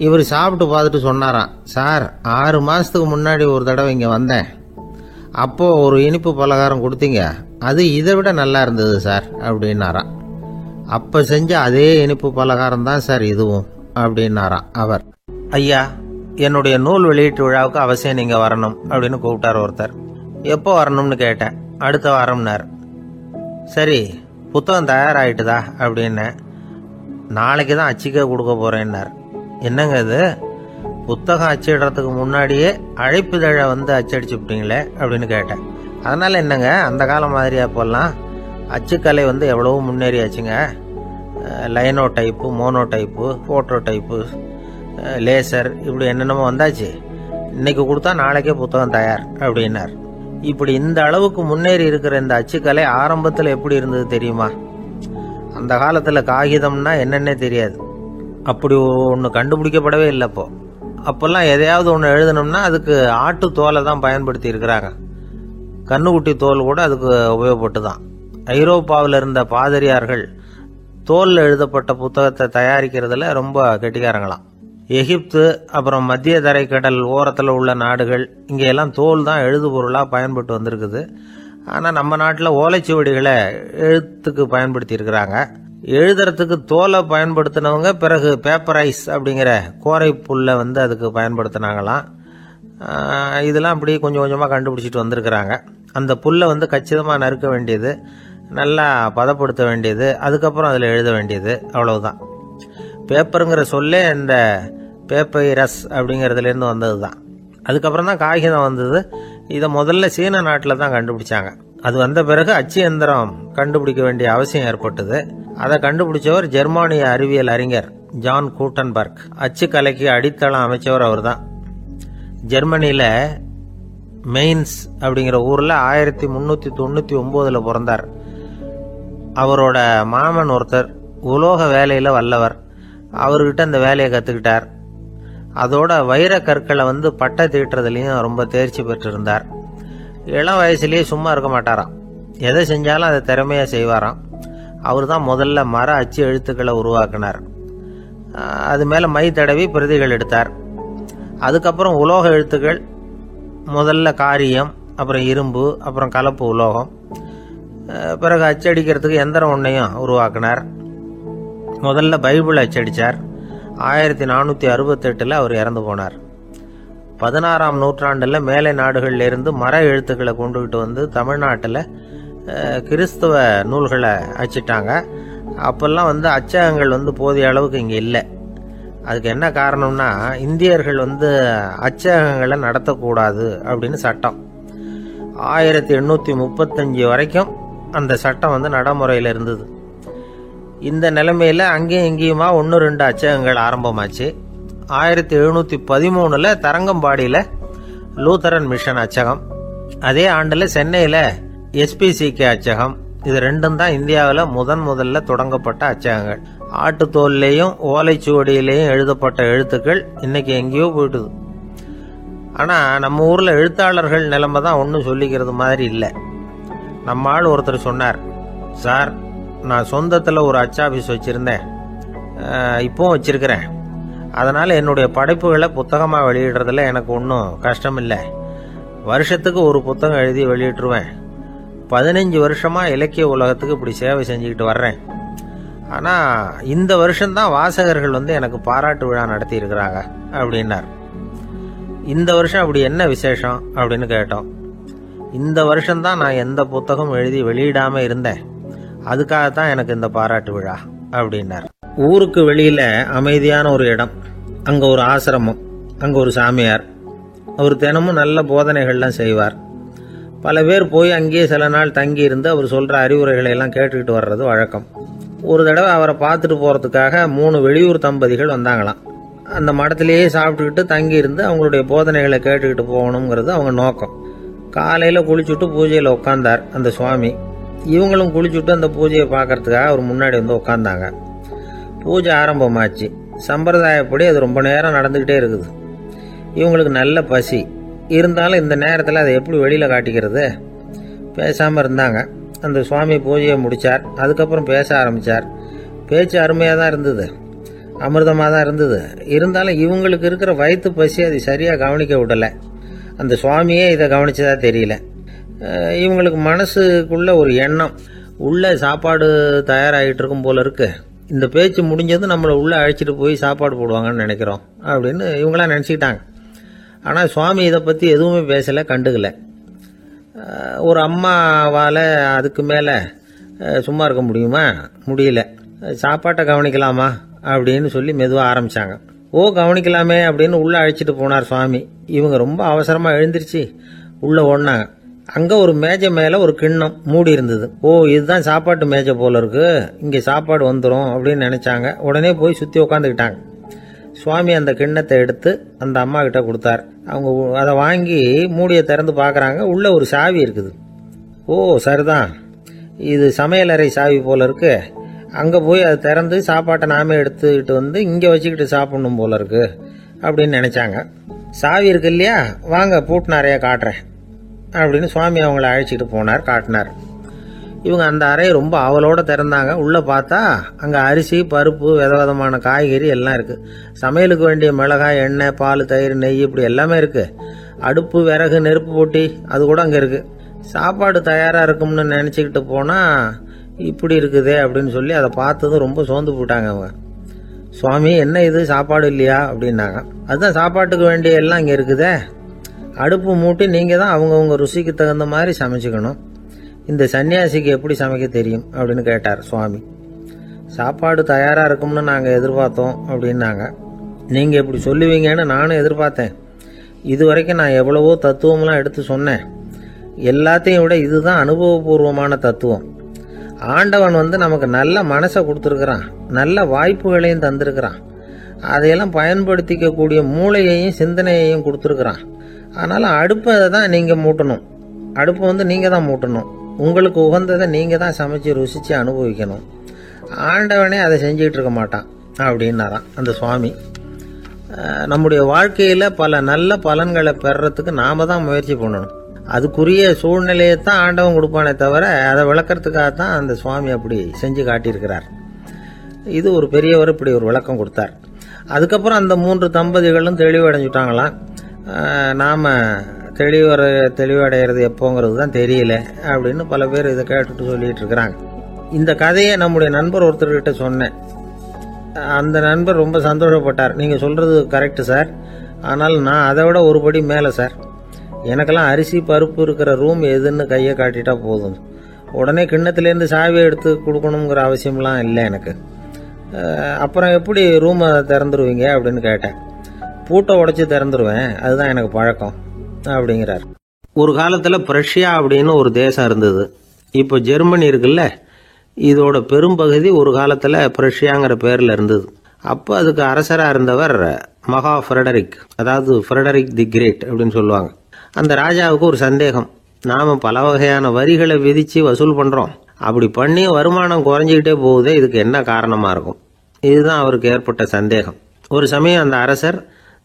Speaker 1: இவர் சாப்பிட்டு பார்த்துட்டு சொன்னாராம், சார் 6 மாதத்துக்கு முன்னாடி ஒரு தடவை இங்கே வந்தேன், அப்போது ஒரு இனிப்பு பலகாரம் கொடுத்தீங்க, அது இதை விட நல்லா இருந்தது சார் அப்படின்னாராம். அப்போ செஞ்ச அதே இனிப்பு பலகாரம் தான் சார் இதுவும் அப்படின்னாராம் அவர். ஐயா, என்னுடைய நூல் வெளியீட்டு விழாவுக்கு அவசியம் நீங்கள் வரணும் அப்படின்னு கூப்பிட்டார் ஒருத்தர். எப்போ வரணும்னு கேட்டேன். அடுத்த வாரம்னார். சரி, புத்தகம் தயாராகிட்டுதா அப்படின்னு. நாளைக்கு தான் அச்சிக்க கொடுக்க போகிறேன்னார். என்னங்க இது, புத்தகம் அச்சிடுறதுக்கு முன்னாடியே அழைப்புதழை அச்சடிச்சு விட்டீங்களே அப்படின்னு கேட்டேன். அதனால் என்னங்க, அந்த காலம் மாதிரியா போடலாம், அச்சுக்கலை எவ்வளவோ முன்னேறியாச்சுங்க. Linotype, monotype, phototype, laser, இப்படி என்னென்னமோ வந்தாச்சு. இன்னைக்கு கொடுத்தா நாளைக்கே புத்தகம் தயார் அப்படின்னார். இப்படி இந்த அளவுக்கு முன்னேறி இருக்கிற இந்த அச்சுக்கலை ஆரம்பத்தில் எப்படி இருந்தது தெரியுமா? அந்த காலத்தில் காகிதம்னா என்னன்னே தெரியாது. அப்படி ஒன்று கண்டுபிடிக்கப்படவே இல்லை. அப்போல்லாம் எதையாவது ஒன்று எழுதணும்னா அதுக்கு ஆட்டு தோலை தான் பயன்படுத்தி இருக்கிறாங்க. கண்ணுக்குட்டி தோல் கூட அதுக்கு உபயோகப்பட்டு தான். ஐரோப்பாவில் இருந்த பாதிரியார்கள் தோலில் எழுதப்பட்ட புத்தகத்தை தயாரிக்கிறதுல ரொம்ப கெட்டிக்காரங்களாம். எகிப்து, அப்புறம் மத்திய தரைக்கடல் ஓரத்தில் உள்ள நாடுகள், இங்கெல்லாம் தோல் தான் எழுது பொருளாக பயன்பட்டு வந்திருக்குது. ஆனால் நம்ம நாட்டில் ஓலைச்சுவடிகளை எழுத்துக்கு பயன்படுத்தி இருக்கிறாங்க. எழுதுறதுக்கு தோலை பயன்படுத்தினவங்க பிறகு பேப்பரைஸ் அப்படிங்கிற கோரை புல்லை அதுக்கு பயன்படுத்தினாங்களாம். இதெல்லாம் அப்படி கொஞ்சம் கொஞ்சமாக கண்டுபிடிச்சிட்டு வந்திருக்கிறாங்க. அந்த புல்லை கச்சிதமாக நறுக்க வேண்டியது, நல்லா பதப்படுத்த வேண்டியது, அதுக்கப்புறம் அதில் எழுத வேண்டியது, அவ்வளவுதான். பேப்பருங்கிற சொல்லே இந்த பேப்பைரஸ் அப்படிங்கிறதுலேருந்து வந்தது தான். அதுக்கப்புறம் தான் காகிதம் வந்தது. இதை முதல்ல சீன நாட்டில் தான் கண்டுபிடிச்சாங்க. அது வந்த பிறகு அச்சு எந்திரம் கண்டுபிடிக்க வேண்டிய அவசியம் ஏற்பட்டது. அதை கண்டுபிடிச்சவர் ஜெர்மானிய அறிவியல் அறிஞர் ஜான் கூட்டன்பர்க். அச்சு கலைக்கு அடித்தளம் அமைச்சவர் அவர் தான். ஜெர்மனியில் மெயின்ஸ் அப்படிங்கிற ஊரில் 1399 பிறந்தார். அவரோட மாமன் ஒருத்தர் உலோக வேலையில் வல்லவர். அவர்கிட்ட அந்த வேலையை கற்றுக்கிட்டார். அதோட வைர கற்களை பட்டை தீட்டுறதுலையும் ரொம்ப தேர்ச்சி பெற்றிருந்தார். இளம் வயசுலேயே சும்மா இருக்க மாட்டாராம். எதை செஞ்சாலும் அதை திறமையாக செய்வாராம். அவர் தான் முதல்ல மர அச்சு எழுத்துக்களை உருவாக்கினார். அது மேலே மை தடவி பிரதிகள் எடுத்தார். அதுக்கப்புறம் உலோக எழுத்துக்கள், முதல்ல காரியம், அப்புறம் இரும்பு, அப்புறம் கலப்பு உலோகம், பிறகு அச்சடிக்கிறதுக்கு எந்திரம் ஒன்றையும் உருவாக்கினார். முதல்ல பைபிள் அச்சடித்தார். 1468 அவர் இறந்து போனார். 16ஆம் நூற்றாண்டில் மேலை நாடுகளிலிருந்து மர எழுத்துக்களை கொண்டுகிட்டு தமிழ்நாட்டில் கிறிஸ்தவ நூல்களை அச்சிட்டாங்க. அப்போல்லாம் அச்சகங்கள் போதிய அளவுக்கு இங்கே இல்லை. அதுக்கு என்ன காரணம்னா, இந்தியர்கள் அச்சகங்களை நடத்தக்கூடாது அப்படின்னு சட்டம். 1835 வரைக்கும் அந்த சட்டம் நடைமுறையில் இருந்தது. இந்த நிலைமையில் அங்கேயும் இங்கேயுமா 1-2 அச்சகங்கள் ஆரம்பமாச்சு. 1713 தரங்கம்பாடியில் லூத்தரன் மிஷன் அச்சகம், அதே ஆண்டில் சென்னையில் SPCK அச்சகம். இது ரெண்டும் தான் இந்தியாவில் முதல்ல தொடங்கப்பட்ட அச்சகங்கள். ஆட்டுத்தோல்லையும் ஓலைச்சுவடியிலையும் எழுதப்பட்ட எழுத்துக்கள் இன்னைக்கு எங்கேயோ போயிட்டுது. ஆனால் நம்ம ஊரில் எழுத்தாளர்கள் நிலைமை தான் ஒன்றும் சொல்லிக்கிறது மாதிரி இல்லை. நம்ம ஆள் ஒருத்தர் சொன்னார், சார், நான் சொந்தத்தில் ஒரு அச்சாபீஸ் வச்சுருந்தேன், இப்போவும் வச்சுருக்கிறேன். அதனால் என்னுடைய படைப்புகளை புத்தகமாக வெளியிடுறதுல எனக்கு ஒன்றும் கஷ்டம் இல்லை. வருஷத்துக்கு ஒரு புத்தகம் எழுதி வெளியிட்டுருவேன். 15 வருஷமாக இலக்கிய உலகத்துக்கு இப்படி சேவை செஞ்சுக்கிட்டு வர்றேன். ஆனால் இந்த வருஷம்தான் வாசகர்கள் எனக்கு பாராட்டு விழா நடத்தி இருக்கிறாங்க அப்படின்னார். இந்த வருஷம் அப்படி என்ன விசேஷம் அப்படின்னு கேட்டோம். இந்த வருஷம்தான் நான் எந்த புத்தகம் எழுதி வெளியிடாமல் இருந்தேன், அதுக்காகத்தான் எனக்கு இந்த பாராட்டு விழா அப்படின்னார். ஊருக்கு வெளியில் அமைதியான ஒரு இடம், அங்கே ஒரு ஆசிரமம், அங்கே ஒரு சாமியார். அவர் தினமும் நல்ல போதனைகள்லாம் செய்வார். பல பேர் போய் அங்கேயே சில நாள் தங்கி இருந்து அவர் சொல்கிற அறிவுரைகளை எல்லாம் கேட்டுக்கிட்டு வர்றது வழக்கம். ஒரு தடவை அவரை பார்த்துட்டு போகிறதுக்காக 3 வெளியூர் தம்பதிகள் வந்தாங்களாம். அந்த மடத்திலேயே சாப்பிட்டுக்கிட்டு தங்கி இருந்து அவங்களுடைய போதனைகளை கேட்டுக்கிட்டு போகணுங்கிறது அவங்க நோக்கம். காலையில் குளிச்சுட்டு பூஜையில் உட்காந்தார் அந்த சுவாமி. இவங்களும் குளிச்சுட்டு அந்த பூஜையை பார்க்கறதுக்காக அவர் முன்னாடி உட்காந்தாங்க. பூஜை ஆரம்பமாச்சு. சம்பிரதாயப்படி அது ரொம்ப நேரம் நடந்துக்கிட்டே இருக்குது. இவங்களுக்கு நல்ல பசி இருந்தாலும் இந்த நேரத்தில் அதை எப்படி வெளியில் காட்டிக்கிறது? பேசாமல் இருந்தாங்க. அந்த சுவாமி பூஜையை முடித்தார். அதுக்கப்புறம் பேச ஆரம்பித்தார். பேச்சு அருமையாக தான் இருந்தது, அமிர்தமாக தான் இருந்தது. இருந்தாலும் இவங்களுக்கு இருக்கிற வயிற்று பசி அது சரியாக கவனிக்க விடலை. அந்த சுவாமியே இதை கவனிச்சதா தெரியல. இவங்களுக்கு மனசுக்குள்ள ஒரு எண்ணம், உள்ள சாப்பாடு தயாராகிட்டு இருக்கும் போல இருக்கு, இந்த பேச்சு முடிஞ்சது நம்மளை உள்ளே அழைச்சிட்டு போய் சாப்பாடு போடுவாங்கன்னு நினைக்கிறோம் அப்படின்னு இவங்களாம் நினச்சிக்கிட்டாங்க. ஆனால் சுவாமி இதை பற்றி எதுவுமே பேசலை, கண்டுக்கலை. ஒரு அம்மாவால் அதுக்கு மேலே சும்மா இருக்க முடியுமா? முடியல. சாப்பாட்டை கவனிக்கலாமா அப்படின்னு சொல்லி மெதுவாக ஆரம்பித்தாங்க. ஓ, கவனிக்கலாமே அப்படின்னு உள்ளே அழைச்சிட்டு போனார் சுவாமி. இவங்க ரொம்ப அவசரமாக எழுந்திருச்சு உள்ளே ஓடினாங்க. அங்கே ஒரு மேஜை மேலே ஒரு கிண்ணம் மூடி இருந்தது. ஓ, இதுதான் சாப்பாட்டு மேஜை போல இருக்கு, இங்கே சாப்பாடு வந்துடும் அப்படின்னு நினச்சாங்க. உடனே போய் சுற்றி உட்காந்துக்கிட்டாங்க. சுவாமி அந்த கிண்ணத்தை எடுத்து அந்த அம்மா கிட்ட கொடுத்தார். அவங்க அதை வாங்கி மூடியை திறந்து பார்க்குறாங்க. உள்ளே ஒரு சாவி இருக்குது. ஓ, சரிதான், இது சமையலறை சாவி போல இருக்கு, அங்கே போய் அதை திறந்து சாப்பாட்டை நாமே எடுத்துக்கிட்டு இங்கே வச்சுக்கிட்டு சாப்பிடணும் போல இருக்கு அப்படின்னு நினச்சாங்க. சாவி இருக்கு இல்லையா, வாங்க பூட்டு நிறையா காட்டுறேன் அப்படின்னு சுவாமி அவங்கள அழைச்சிட்டு போனார், காட்டினார். இவங்க அந்த அறையை ரொம்ப அவளோட திறந்தாங்க. உள்ளே பார்த்தா அங்கே அரிசி, பருப்பு, விதவிதமான காய்கறி எல்லாம் இருக்குது. சமையலுக்கு வேண்டிய மிளகாய், எண்ணெய், பால், தயிர், நெய் இப்படி எல்லாமே இருக்குது. அடுப்பு, விறகு, நெருப்பு போட்டி அது கூட அங்கே இருக்குது. சாப்பாடு தயாராக இருக்கும்னு நினச்சிக்கிட்டு போனால் இப்படி இருக்குதே அப்படின்னு சொல்லி அதை பார்த்ததும் ரொம்ப சோர்ந்து போட்டாங்க அவங்க. சுவாமி, என்ன இது சாப்பாடு இல்லையா அப்படின்னாங்க. அதுதான் சாப்பாட்டுக்கு வேண்டிய எல்லாம் இங்கே இருக்குதே, அடுப்பு மூட்டி நீங்கள் தான் அவங்கவுங்க ருசிக்கு தகுந்த மாதிரி சமைச்சிக்கணும். இந்த சன்னியாசிக்கு எப்படி சமைக்க தெரியும் அப்படின்னு கேட்டார் சுவாமி. சாப்பாடு தயாராக இருக்கும்னு நாங்கள் எதிர்பார்த்தோம் அப்படின்னாங்க. நீங்கள் இப்படி சொல்லுவீங்கன்னு நானும் எதிர்பார்த்தேன். இது வரைக்கும் நான் எவ்வளவோ தத்துவம்லாம் எடுத்து சொன்னேன். எல்லாத்தையும் விட இதுதான் அனுபவபூர்வமான தத்துவம். ஆண்டவன் நமக்கு நல்ல மனசை கொடுத்துருக்குறான், நல்ல வாய்ப்புகளையும் தந்திருக்கிறான், அதையெல்லாம் பயன்படுத்திக்கக்கூடிய மூளையையும் சிந்தனையையும் கொடுத்துருக்குறான். அதனால் அடுப்பை தான் நீங்கள் மூட்டணும், அடுப்பு நீங்கள் தான் மூட்டணும், உங்களுக்கு உகந்ததை நீங்கள் தான் சமைச்சு ருசித்து அனுபவிக்கணும். ஆண்டவனே அதை செஞ்சுக்கிட்டு இருக்க மாட்டான் அப்படின்னாராம் அந்த சுவாமி. நம்முடைய வாழ்க்கையில பல நல்ல பலன்களை பெறறதுக்கு நாம தான் முயற்சி பண்ணணும். அதுக்குரிய சூழ்நிலையை தான் ஆண்டவன் கொடுப்பானே தவிர அதை விளக்கறதுக்காக தான் அந்த சுவாமி அப்படி செஞ்சு காட்டியிருக்கிறார். இது ஒரு பெரியவர் இப்படி ஒரு விளக்கம் கொடுத்தார். அதுக்கப்புறம் அந்த 3 தம்பதிகளும் தெளிவடைஞ்சுட்டாங்களாம். நாம தெளிவடைகிறது எப்போங்கிறது தான் தெரியல அப்படின்னு பல பேர் இதை கேட்டுட்டு சொல்லிட்டு இருக்கிறாங்க. இந்த கதையை நம்முடைய நண்பர் ஒருத்தர்கிட்ட சொன்னேன். அந்த நண்பர் ரொம்ப சந்தோஷப்பட்டார். நீங்கள் சொல்கிறது கரெக்டு சார், ஆனால் நான் அதை விட ஒரு படி மேலே சார். எனக்கெல்லாம் அரிசி பருப்பு இருக்கிற ரூம் எதுன்னு கையை காட்டிட்டா போதும், உடனே கிண்ணத்துலேருந்து சாவியை எடுத்து கொடுக்கணுங்கிற அவசியம்லாம் இல்லை எனக்கு. அப்புறம் எப்படி ரூமை திறந்துருவீங்க அப்படின்னு கேட்டேன். பூட்டை உடைச்சி திறந்துருவேன், அதுதான் எனக்கு பழக்கம் அப்படிங்கிறார். ஒரு காலத்தில் பிரஷ்யா அப்படின்னு ஒரு தேசம் இருந்தது. இப்போ ஜெர்மனி இருக்குல்ல, இதோட பெரும்பகுதி ஒரு காலத்தில் பிரஷ்யாங்கிற பேரில் இருந்தது. அப்போ அதுக்கு அரசராக இருந்தவர் மகா ஃப்ரெடரிக், அதாவது ஃப்ரெடரிக் தி கிரேட் அப்படின்னு சொல்லுவாங்க. அந்த ராஜாவுக்கு ஒரு சந்தேகம், நாம் பல வகையான வரிகளை விதித்து வசூல் பண்ணுறோம், அப்படி பண்ணி வருமானம் குறைஞ்சிக்கிட்டே போகுதே, இதுக்கு என்ன காரணமாக இருக்கும்? இதுதான் அவருக்கு ஏற்பட்ட சந்தேகம். ஒரு சமயம் அந்த அரசர்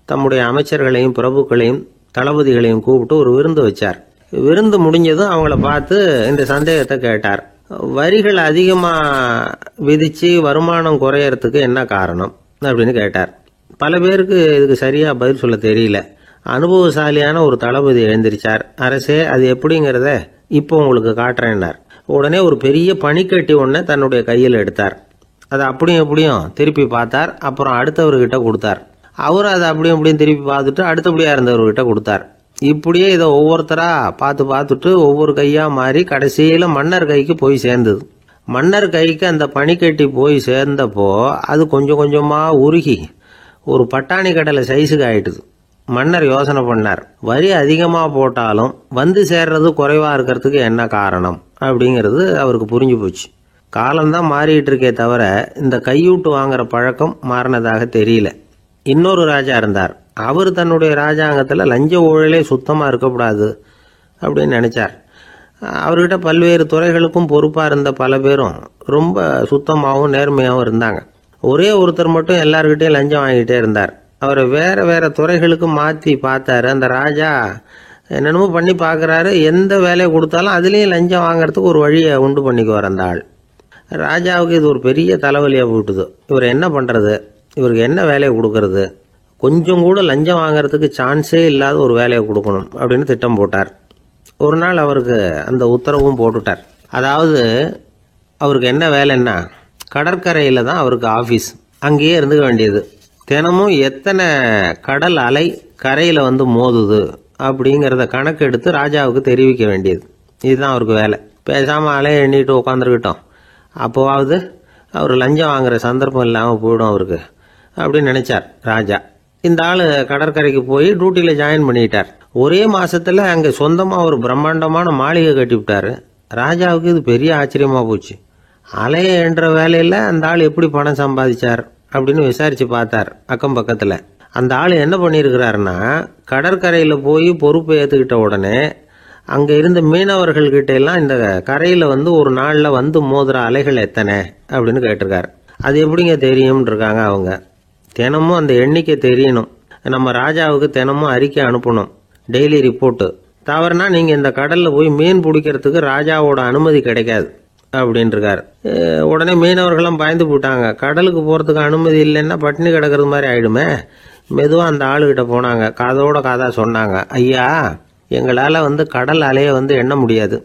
Speaker 1: தம்முடைய அமைச்சர்களையும் பிரபுக்களையும் தளபதிகளையும் கூப்பிட்டு ஒரு விருந்து வச்சார். விருந்து முடிஞ்சதும் அவங்கள பார்த்து இந்த சந்தேகத்தை கேட்டார். வரிகள் அதிகமாக விதித்து வருமானம் குறையறதுக்கு என்ன காரணம் அப்படின்னு கேட்டார். பல பேருக்கு இதுக்கு சரியாக பதில் சொல்ல தெரியல. அனுபவசாலியான ஒரு தளபதி எழுந்திருச்சார். அரசே, அது எப்படிங்கிறத இப்போ உங்களுக்கு காட்டுறேன்னார். உடனே ஒரு பெரிய பனிக்கட்டி ஒன்றை தன்னுடைய கையில் எடுத்தார். அதை அப்படியும் எப்படியும் திருப்பி பார்த்தார். அப்புறம் அடுத்தவர்கிட்ட கொடுத்தார். அவர் அதை அப்படியும் எப்படியும் திருப்பி பார்த்துட்டு அடுத்தபடியாக இருந்தவர்கிட்ட கொடுத்தார். இப்படியே இதை ஒவ்வொருத்தராக பார்த்துட்டு ஒவ்வொரு கையாக மாறி கடைசியில் மன்னர் கைக்கு போய் சேர்ந்தது. மன்னர் கைக்கு அந்த பனிக்கட்டி போய் சேர்ந்தப்போ அது கொஞ்சம் கொஞ்சமாக உருகி ஒரு பட்டாணி கடலை சைஸுக்கு ஆயிட்டுது. மன்னர் யோசனை பண்ணார், வரி அதிகமாக போட்டாலும் வந்து சேர்றது குறைவாக இருக்கிறதுக்கு என்ன காரணம் அப்படிங்கிறது அவருக்கு புரிஞ்சு போச்சு. காலம்தான் மாறிட்டு இருக்கே தவிர இந்த கையூட்டு வாங்குற பழக்கம் மாறினதாக தெரியல. இன்னொரு ராஜா இருந்தார். அவர் தன்னுடைய ராஜாங்கத்தில் லஞ்ச ஊழலே சுத்தமாக இருக்கக்கூடாது அப்படின்னு நினைச்சார். அவர்கிட்ட பல்வேறு துறைகளுக்கும் பொறுப்பாக இருந்த பல பேரும் ரொம்ப சுத்தமாகவும் நேர்மையாகவும் இருந்தாங்க. ஒரே ஒருத்தர் மட்டும் எல்லார்கிட்டையும் லஞ்சம் வாங்கிட்டே இருந்தார். அவரை வேற வேற துறைகளுக்கு மாற்றி பார்த்தாரு. அந்த ராஜா என்னென்னமோ பண்ணி பார்க்குறாரு. எந்த வேலையை கொடுத்தாலும் அதுலேயும் லஞ்சம் வாங்கிறதுக்கு ஒரு வழியை உண்டு பண்ணிக்குவார் அந்த ஆள். ராஜாவுக்கு இது ஒரு பெரிய தலைவலியாக போட்டுது. இவர் என்ன பண்ணுறது, இவருக்கு என்ன வேலையை கொடுக்கறது, கொஞ்சம் கூட லஞ்சம் வாங்கிறதுக்கு சான்ஸே இல்லாத ஒரு வேலையை கொடுக்கணும் அப்படின்னு திட்டம் போட்டார். ஒரு நாள் அவருக்கு அந்த உத்தரவும் போட்டுட்டார். அதாவது அவருக்கு என்ன வேலைன்னா, கடற்கரையில் தான் அவருக்கு ஆஃபீஸ், அங்கேயே இருந்துக்க வேண்டியது. தினமும் எத்தனை கடல் அலை கரையில் வந்து மோதுது அப்படிங்கிறத கணக்கெடுத்து ராஜாவுக்கு தெரிவிக்க வேண்டியது. இதுதான் அவருக்கு வேலை. பேசாமல் அலையை எண்ணிட்டு உட்காந்துருக்கிட்டோம், அப்போவாவது அவர் லஞ்சம் வாங்குற சந்தர்ப்பம் இல்லாமல் போயிடும் அவருக்கு அப்படின்னு நினைச்சார் ராஜா. இந்த ஆள் கடற்கரைக்கு போய் டியூட்டியில் ஜாயின் பண்ணிட்டார். ஒரே மாசத்துல அங்கே சொந்தமாக ஒரு பிரம்மாண்டமான மாளிகை கட்டி விட்டாரு. ராஜாவுக்கு இது பெரிய ஆச்சரியமாக போச்சு. அலையை என்ற வேலையில் அந்த ஆள் எப்படி பணம் சம்பாதிச்சார் அப்படின்னு விசாரிச்சு பார்த்தார் அக்கம் பக்கத்தில். அந்த ஆள் என்ன பண்ணியிருக்கிறாருன்னா, கடற்கரையில் போய் பொறுப்பை ஏற்றுக்கிட்ட உடனே அங்கே இருந்த மீனவர்கள்கிட்ட எல்லாம் இந்த கரையில் வந்து ஒரு நாளில் வந்து மோதுற அலைகள் எத்தனை அப்படின்னு கேட்டிருக்காரு. அது எப்படிங்க தெரியும்னு இருக்காங்க அவங்க. தினமும் அந்த எண்ணிக்கை தெரியணும். நம்ம ராஜாவுக்கு தினமும் அறிக்கை அனுப்பணும், டெய்லி ரிப்போர்ட்டு. தவறுனா நீங்கள் இந்த கடலில் போய் மீன் பிடிக்கிறதுக்கு ராஜாவோட அனுமதி கிடைக்காது அப்படின்னு இருக்காரு. உடனே மீனவர்களும் பயந்து போட்டாங்க. கடலுக்கு போகிறதுக்கு அனுமதி இல்லைன்னா பட்டினி கிடக்கிறது மாதிரி ஆயிடுமே. மெதுவாக அந்த ஆளுகிட்ட போனாங்க, காதோட காதா சொன்னாங்க, ஐயா, எங்களால் வந்து கடல் அலையை வந்து எண்ண முடியாது.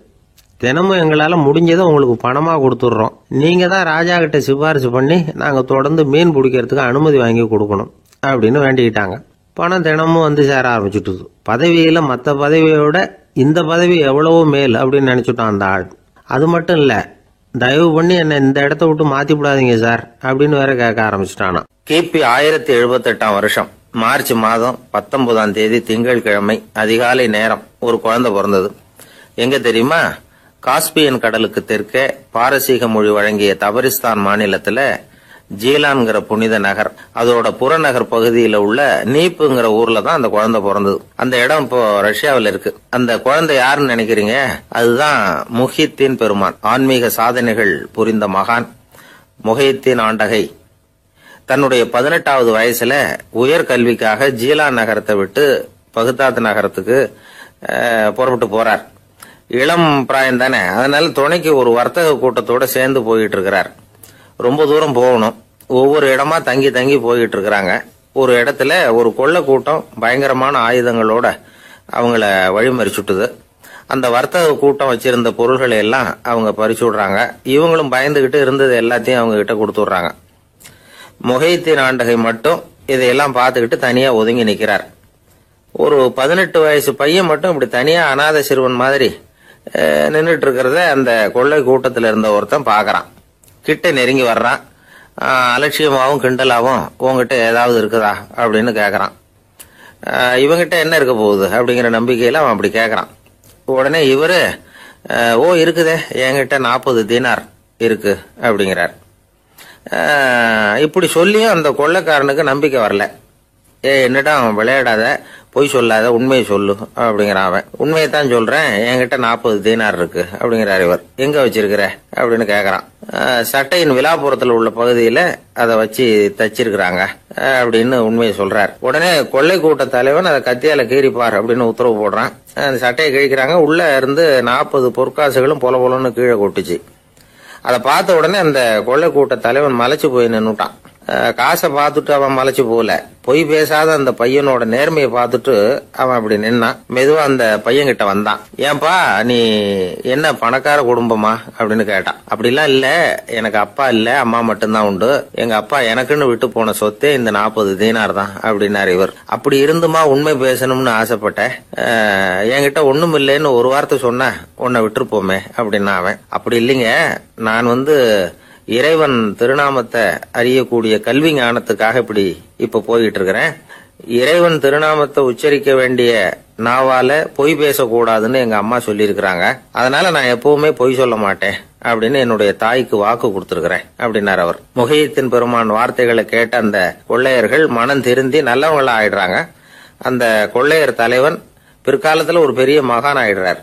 Speaker 1: தினமும் எங்களால் முடிஞ்சதை உங்களுக்கு பணமாக கொடுத்துட்றோம். நீங்கள் தான் ராஜா கிட்ட சிபாரிசு பண்ணி நாங்கள் தொடர்ந்து மீன் பிடிக்கிறதுக்கு அனுமதி வாங்கி கொடுக்கணும் அப்படின்னு வேண்டிக்கிட்டாங்க. பணம் தினமும் வந்து சேர ஆரம்பிச்சுட்டுது. பதவியில் மற்ற பதவியோட இந்த பதவி எவ்வளவோ மேல் அப்படின்னு நினச்சிட்டான் அந்த ஆள். அது மட்டும் இல்லை, தயவு பண்ணி என்னை இந்த இடத்த விட்டு மாற்றி விடாதீங்க சார் அப்படின்னு வேற கேட்க ஆரம்பிச்சுட்டானா. கிபி 1078 மார்ச் மாதம் 19 திங்கட்கிழமை அதிகாலை நேரம் ஒரு குழந்தை பிறந்தது. எங்க தெரியுமா? காஸ்பியன் கடலுக்கு தெற்கே பாரசீக மொழி வழங்கிய தபரிஸ்தான் மாநிலத்துல ஜீலான்கிற புனித நகர், அதோட புறநகர் பகுதியில உள்ள நீப்புங்கிற ஊர்ல தான் அந்த குழந்தை பிறந்தது. அந்த இடம் இப்போ ரஷ்யாவில் இருக்கு. அந்த குழந்தை யாருன்னு நினைக்கிறீங்க? அதுதான் முஹித்தீன் பெருமான், ஆன்மீக சாதனைகள் புரிந்த மகான். முஹித்தீன் ஆண்டகை தன்னுடைய 18வது வயசுல உயர்கல்விக்காக ஜீலான் நகரத்தை விட்டு பகுதாத் நகரத்துக்கு புறப்பட்டு போறார். இளம் பிராயம் தானே, அதனால துணைக்கு ஒரு வர்த்தக கூட்டத்தோட சேர்ந்து போயிட்டு இருக்கிறார். ரொம்ப தூரம் போகணும். ஒவ்வொரு இடமா தங்கி தங்கி போயிட்டு இருக்கிறாங்க. ஒரு இடத்துல ஒரு கொள்ளை கூட்டம் பயங்கரமான ஆயுதங்களோட அவங்கள வழிமறிச்சுட்டுது. அந்த வர்த்தக கூட்டம் வச்சிருந்த பொருள்களை எல்லாம் அவங்க பறிச்சு விடுறாங்க. இவங்களும் பயந்துகிட்டு இருந்தது எல்லாத்தையும் அவங்க கிட்ட கொடுத்துடுறாங்க. முஹைத்தீன் ஆண்டகை மட்டும் இதையெல்லாம் பார்த்துக்கிட்டு தனியா ஒதுங்கி நிக்கிறார். ஒரு 18 வயசு பையன் மட்டும் இப்படி தனியா அநாத சிறுவன் மாதிரி நின்றுட்டு இருக்கிறத அந்த கொள்ளை கூட்டத்தில் இருந்த ஒருத்தன் பாக்குறான். கிட்ட நெருங்கி வர்றான். அலட்சியமாவும் கிண்டலாவும் உங்ககிட்ட ஏதாவது இருக்குதா அப்படின்னு கேக்குறான். இவங்கிட்ட என்ன இருக்க போகுது அப்படிங்கிற நம்பிக்கையில அவன் அப்படி கேக்குறான். உடனே இவரு இருக்குதே, என்கிட்ட 40 தீனார் இருக்கு அப்படிங்கிறார். இப்படி சொல்லியும் அந்த கொள்ளைக்காரனுக்கு நம்பிக்கை வரல. என்னடா விளையாடாத, பொய் சொல்லாத, உண்மையை சொல்லு அப்படிங்கிறான் அவன். உண்மையைத்தான் சொல்றேன், என்கிட்ட 40 தீனார் இருக்கு அப்படிங்கிறார் இவர். எங்க வச்சிருக்கிற அப்படின்னு கேக்குறான். சட்டையின் விழாப்புறத்துல உள்ள பகுதியில அதை வச்சு தச்சிருக்கிறாங்க அப்படின்னு உண்மையை சொல்றார். உடனே கொள்ளை கூட்ட தலைவன் அதை கத்தியால கீறிப்பார் அப்படின்னு உத்தரவு போடுறான். அந்த சட்டையை கிழிக்கிறாங்க. உள்ள இருந்து 40 பொற்காசுகளும் பொல பொலன்னு கீழே கொட்டுச்சு. அதை பார்த்த உடனே அந்த கொள்ளை கூட்ட தலைவன் மலைச்சு போய் நின்னுட்டான். காசை பார்த்துட்டு அவன் மலைச்சு போகல, பொய் பேசாத அந்த பையனோட நேர்மையை பார்த்துட்டு அவன் அப்படி நின்னான். மெதுவா அந்த பையன் கிட்ட வந்தான். ஏன்பா, நீ என்ன பணக்கார குடும்பமா அப்படின்னு கேட்டான். அப்படிலாம் இல்ல, எனக்கு அப்பா இல்ல, அம்மா மட்டும்தான் உண்டு. எங்க அப்பா எனக்குன்னு விட்டு போன சொத்தே இந்த 40 தீனார் தான் அப்படின்னாரு இவர். அப்படி இருந்துமா உண்மை பேசணும்னு ஆசைப்பட்டேன். என்கிட்ட ஒண்ணும் இல்லைன்னு ஒரு வார்த்தை சொன்ன உன்னை விட்டுருப்போமே அப்படின்னா அவன். அப்படி இல்லைங்க, நான் இறைவன் திருநாமத்தை அறியக்கூடிய கல்வி ஞானத்துக்காக இப்ப போயிட்டு இருக்கிறேன். இறைவன் திருநாமத்தை உச்சரிக்க வேண்டிய நாவால பொய் பேசக்கூடாதுன்னு எங்க அம்மா சொல்லியிருக்கிறாங்க. அதனால நான் எப்பவுமே பொய் சொல்ல மாட்டேன் அப்படின்னு என்னுடைய தாய்க்கு வாக்கு கொடுத்திருக்கிறேன் அப்படின்னார் அவர். முஹைத்தீன் பெருமான் வார்த்தைகளை கேட்ட அந்த கொள்ளையர்கள் மனம் திருந்தி நல்லவங்களா ஆயிடுறாங்க. அந்த கொள்ளையர் தலைவன் பிற்காலத்துல ஒரு பெரிய மகான் ஆயிடுறார்.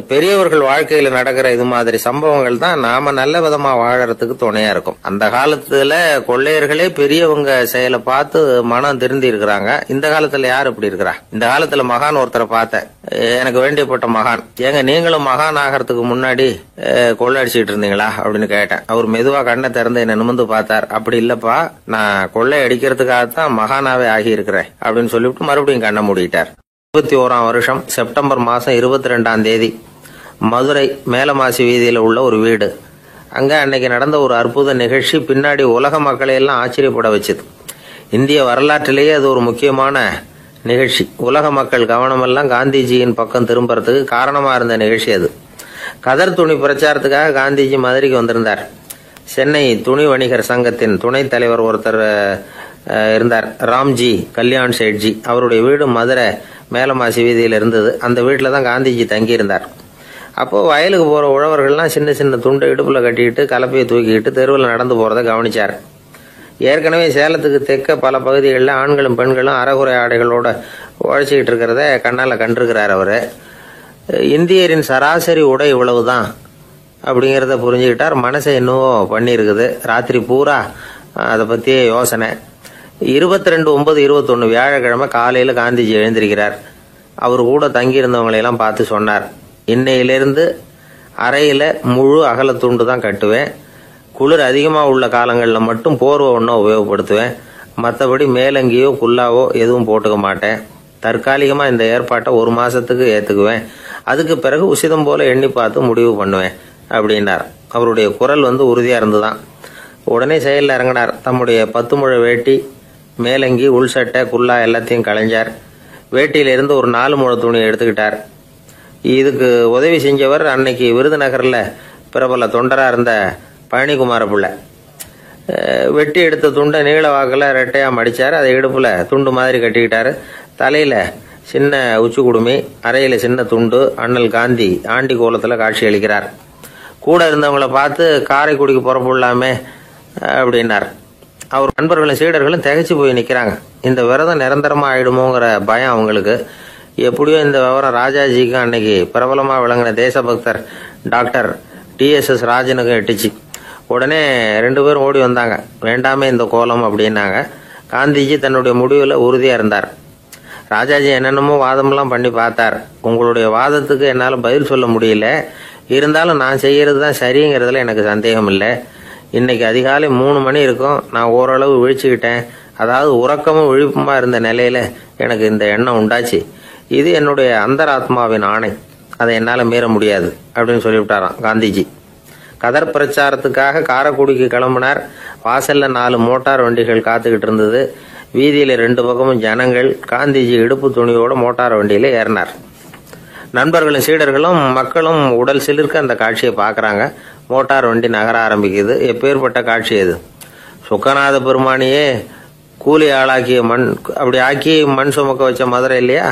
Speaker 1: பெரியவர்கள் வாழ்க்கையில நடக்கிற இது மாதிரி சம்பவங்கள் தான் நாம நல்ல விதமா வாழறதுக்கு துணையா இருக்கும். அந்த காலத்துல கொள்ளையர்களே பெரியவங்க செயலை பார்த்து மனம் திருந்தி இருக்கிறாங்க. இந்த காலத்துல யாரு இப்படி இருக்கிறா? இந்த காலத்துல மகான் ஒருத்தரை பார்த்தேன், எனக்கு வேண்டியப்பட்ட மகான். ஏங்க நீங்களும் மகான் ஆகிறதுக்கு முன்னாடி கொள்ளை அடிச்சுட்டு இருந்தீங்களா அப்படின்னு கேட்டேன். அவர் மெதுவா கண்ணை திறந்து என்ன நிமிர்ந்து பார்த்தார். அப்படி இல்லப்பா, நான் கொள்ளை அடிக்கிறதுக்காகத்தான் மகானாவே ஆகி இருக்கிறேன் அப்படின்னு சொல்லிவிட்டு மறுபடியும் கண்ணை மூடிட்டார். 21ஆம் வருஷம் செப்டம்பர் மாசம் 22ஆம் தேதி மதுரை மேலமாசி வீதியில உள்ள ஒரு வீடு. அங்க அன்னைக்கு நடந்த ஒரு அற்புத நிகழ்ச்சி பின்னாடி உலக மக்களை எல்லாம் ஆச்சரியப்பட வச்சது. இந்திய வரலாற்றிலேயே அது ஒரு முக்கியமான நிகழ்ச்சி. உலக மக்கள் கவனமெல்லாம் காந்திஜியின் பக்கம் திரும்புறதுக்கு காரணமா இருந்த நிகழ்ச்சி அது. கதர் துணி பிரச்சாரத்துக்காக காந்திஜி மதுரைக்கு வந்திருந்தார். சென்னை துணி வணிகர் சங்கத்தின் துணைத் தலைவர் ஒருத்தர் இருந்தார், ராம்ஜி கல்யாண் சேட்ஜி. அவருடைய வீடு மதுரை மேலமாசி வீதியில் இருந்தது. அந்த வீட்டில் தான் காந்திஜி தங்கி இருந்தார். அப்போ வயலுக்கு போற உழவர்கள்லாம் சின்ன சின்ன துண்டை இடுப்புல கட்டிக்கிட்டு கலப்பையை தூக்கிக்கிட்டு தெருவில் நடந்து போறதை கவனிச்சார். ஏற்கனவே சேலத்துக்கு தெற்க பல பகுதிகளில் ஆண்களும் பெண்களும் அரைகுறை ஆடைகளோட உழைச்சிக்கிட்டு இருக்கிறத கண்ணால கண்டிருக்கிறார் அவரு. இந்தியரின் சராசரி உடை இவ்வளவுதான் அப்படிங்கிறத புரிஞ்சுக்கிட்டார். மனசை என்னவோ பண்ணியிருக்குது. ராத்திரி பூரா அதை பத்தியே யோசனை. 22/9/21 வியாழக்கிழமை காலையில காந்திஜி எழுந்திருக்கிறார். அவர் கூட தங்கியிருந்தவங்களையெல்லாம் பார்த்து சொன்னார், இன்னையிலிருந்து அறையில முழு அகல துண்டு தான் கட்டுவேன். குளிர் அதிகமா உள்ள காலங்களில் மட்டும் போர்வை ஒன்றும் உபயோகப்படுத்துவேன். மற்றபடி மேலங்கியோ குல்லாவோ எதுவும் போட்டுக்க மாட்டேன். தற்காலிகமா இந்த ஏற்பாட்டை 1 மாசத்துக்கு ஏத்துக்குவேன். அதுக்கு பிறகு உசிதம் போல எண்ணி பார்த்து முடிவு பண்ணுவேன் அப்படின்னார். அவருடைய குரல் உறுதியா இருந்துதான். உடனே செயலில் இறங்கினார். தம்முடைய 10 முழ வேட்டி, மேலங்கி, உள் சட்டை, குல்லா எல்லாத்தையும் களைஞ்சார். வேட்டியிலிருந்து ஒரு 4 முழ துணியை எடுத்துக்கிட்டார். இதுக்கு உதவி செஞ்சவர் அன்னைக்கு விருதுநகர்ல பிரபல தொண்டரா இருந்த பழனிக்குமார பிள்ளை. வெட்டி எடுத்த துண்டை நீள வாக்குல ரெட்டையா மடிச்சார். அதை இடுப்புல துண்டு மாதிரி கட்டிக்கிட்டாரு. தலையில சின்ன உச்சி குடுமி, அறையில சின்ன துண்டு. அண்ணல் காந்தி ஆண்டி கோலத்துல காட்சி அளிக்கிறார். கூட இருந்தவங்களை பார்த்து காரைக்குடிக்கு புறப்படலாமே அப்படின்னார். அவர் நண்பர்களும் சீடர்களும் திகைச்சு போய் நிக்கிறாங்க. இந்த விரதம் நிரந்தரமா ஆயிடுமோங்கிற பயம் அவங்களுக்கு. எப்படியோ இந்த விவரம் ராஜாஜிக்கும் அன்னைக்கு பிரபலமா விளங்கின தேசபக்தர் டாக்டர் TSS ராஜனுக்கும் எட்டுச்சு. உடனே 2 பேரும் ஓடி வந்தாங்க. வேண்டாமே இந்த கோலம் அப்படின்னாங்க. காந்திஜி தன்னுடைய முடிவில் உறுதியாக இருந்தார். ராஜாஜி என்னென்னமோ வாதமெல்லாம் பண்ணி பார்த்தார். உங்களுடைய வாதத்துக்கு என்னால் பதில் சொல்ல முடியல, இருந்தாலும் நான் செய்கிறது தான் சரிங்கிறதுல எனக்கு சந்தேகம் இல்லை. இன்னைக்கு அதிகாலை 3 மணி இருக்கும். நான் ஓரளவு விழிச்சுக்கிட்டேன். அதாவது உறக்கமும் விழிப்புமா இருந்த நிலையில எனக்கு இந்த எண்ணம் உண்டாச்சு. இது என்னுடைய அந்தராத்மாவின் ஆணை, அதை என்னால் மீற முடியாது அப்படின்னு சொல்லிவிட்டாராம் காந்திஜி. கதர் பிரச்சாரத்துக்காக காரைக்குடிக்கு கிளம்பினார். வாசல்ல 4 மோட்டார் வண்டிகள் காத்துக்கிட்டு இருந்தது. வீதியில 2 பக்கமும் ஜனங்கள். காந்திஜி இடுப்பு துணியோட மோட்டார் வண்டியில ஏறினார். நண்பர்களும் சீடர்களும் மக்களும் உடல் சிலிர்க்க அந்த காட்சியை பார்க்கறாங்க. மோட்டார் வண்டி நகர ஆரம்பிக்குது. எப்பேற்பட்ட காட்சி அது! சுக்கநாத பெருமானியே கூலி ஆளாக்கிய மண், அப்படி ஆக்கி மண் சுமக்க வச்ச மதுரை இல்லையா,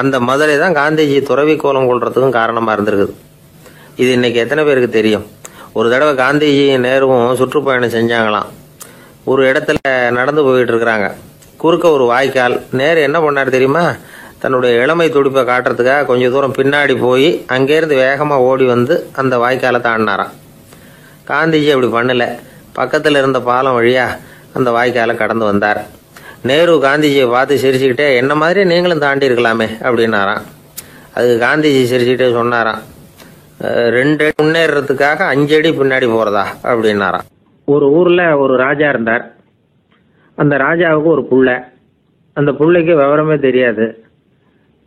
Speaker 1: அந்த மதுரை தான் காந்திஜி துறவி கோலம் கொள்றதுக்கும் காரணமா இருந்திருக்குது. இது இன்னைக்கு எத்தனை பேருக்கு தெரியும்? ஒரு தடவை காந்திஜி நேருவும் சுற்றுப்பயணம் செஞ்சாங்களாம். ஒரு இடத்துல நடந்து போயிட்டு இருக்கிறாங்க. குறுக்க ஒரு வாய்க்கால். நேரு என்ன பண்ணார் தெரியுமா? தன்னுடைய இளமை துடிப்பை காட்டுறதுக்காக கொஞ்சம் தூரம் பின்னாடி போய் அங்கேருந்து வேகமாக ஓடி வந்து அந்த வாய்க்காலை தாண்டினாராம். காந்திஜி அப்படி பண்ணல. பக்கத்தில் இருந்த பாலம் வழியா அந்த வாய்க்காலை கடந்து வந்தார். நேரு காந்திஜியை பார்த்து சிரிச்சுக்கிட்டே, என்ன மாதிரி நீங்களும் தாண்டி இருக்கலாமே அப்படின்னாராம். அதுக்கு காந்திஜி சிரிச்சுக்கிட்டே சொன்னாராம், 2 அடி முன்னேறதுக்காக 5 அடி பின்னாடி போறதா அப்படின்னாராம். ஒரு ஊர்ல ஒரு ராஜா இருந்தார். அந்த ராஜாவுக்கு ஒரு புள்ள. அந்த புள்ளைக்கு விவரமே தெரியாது.